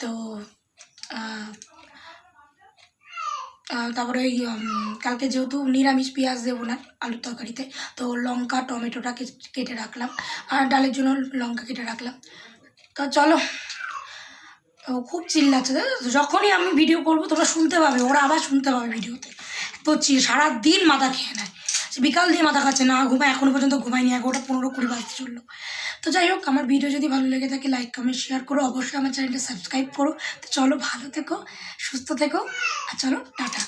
তো তারপরে ওই কালকে যেহেতু নিরামিষ, পেঁয়াজ দেবো না আলুর তরকারিতে, তো লঙ্কা টমেটোটা কেটে রাখলাম, আর ডালের জন্য লঙ্কা কেটে রাখলাম। তো চলো, তো খুব চিল্লাচ্ছে, যখনই আমি ভিডিও করবো তোমরা শুনতে পাবে, ওরা আবার শুনতে পাবে ভিডিওতে, তো সারাদিন মাথা খেয়ে নেয়, বিকাল দিয়ে মাথা খাচ্ছে না, ঘুমায়, এখনও পর্যন্ত ঘুমায়নি, 11:15-20 বাজতে চললো। তো যাই হোক, আমার ভিডিও যদি ভালো লেগে থাকে লাইক কমেন্ট শেয়ার করো, অবশ্যই আমার চ্যানেলটা সাবস্ক্রাইব করো। তো চলো, ভালো থেকো, সুস্থ থেকো, আর চলো টাটা।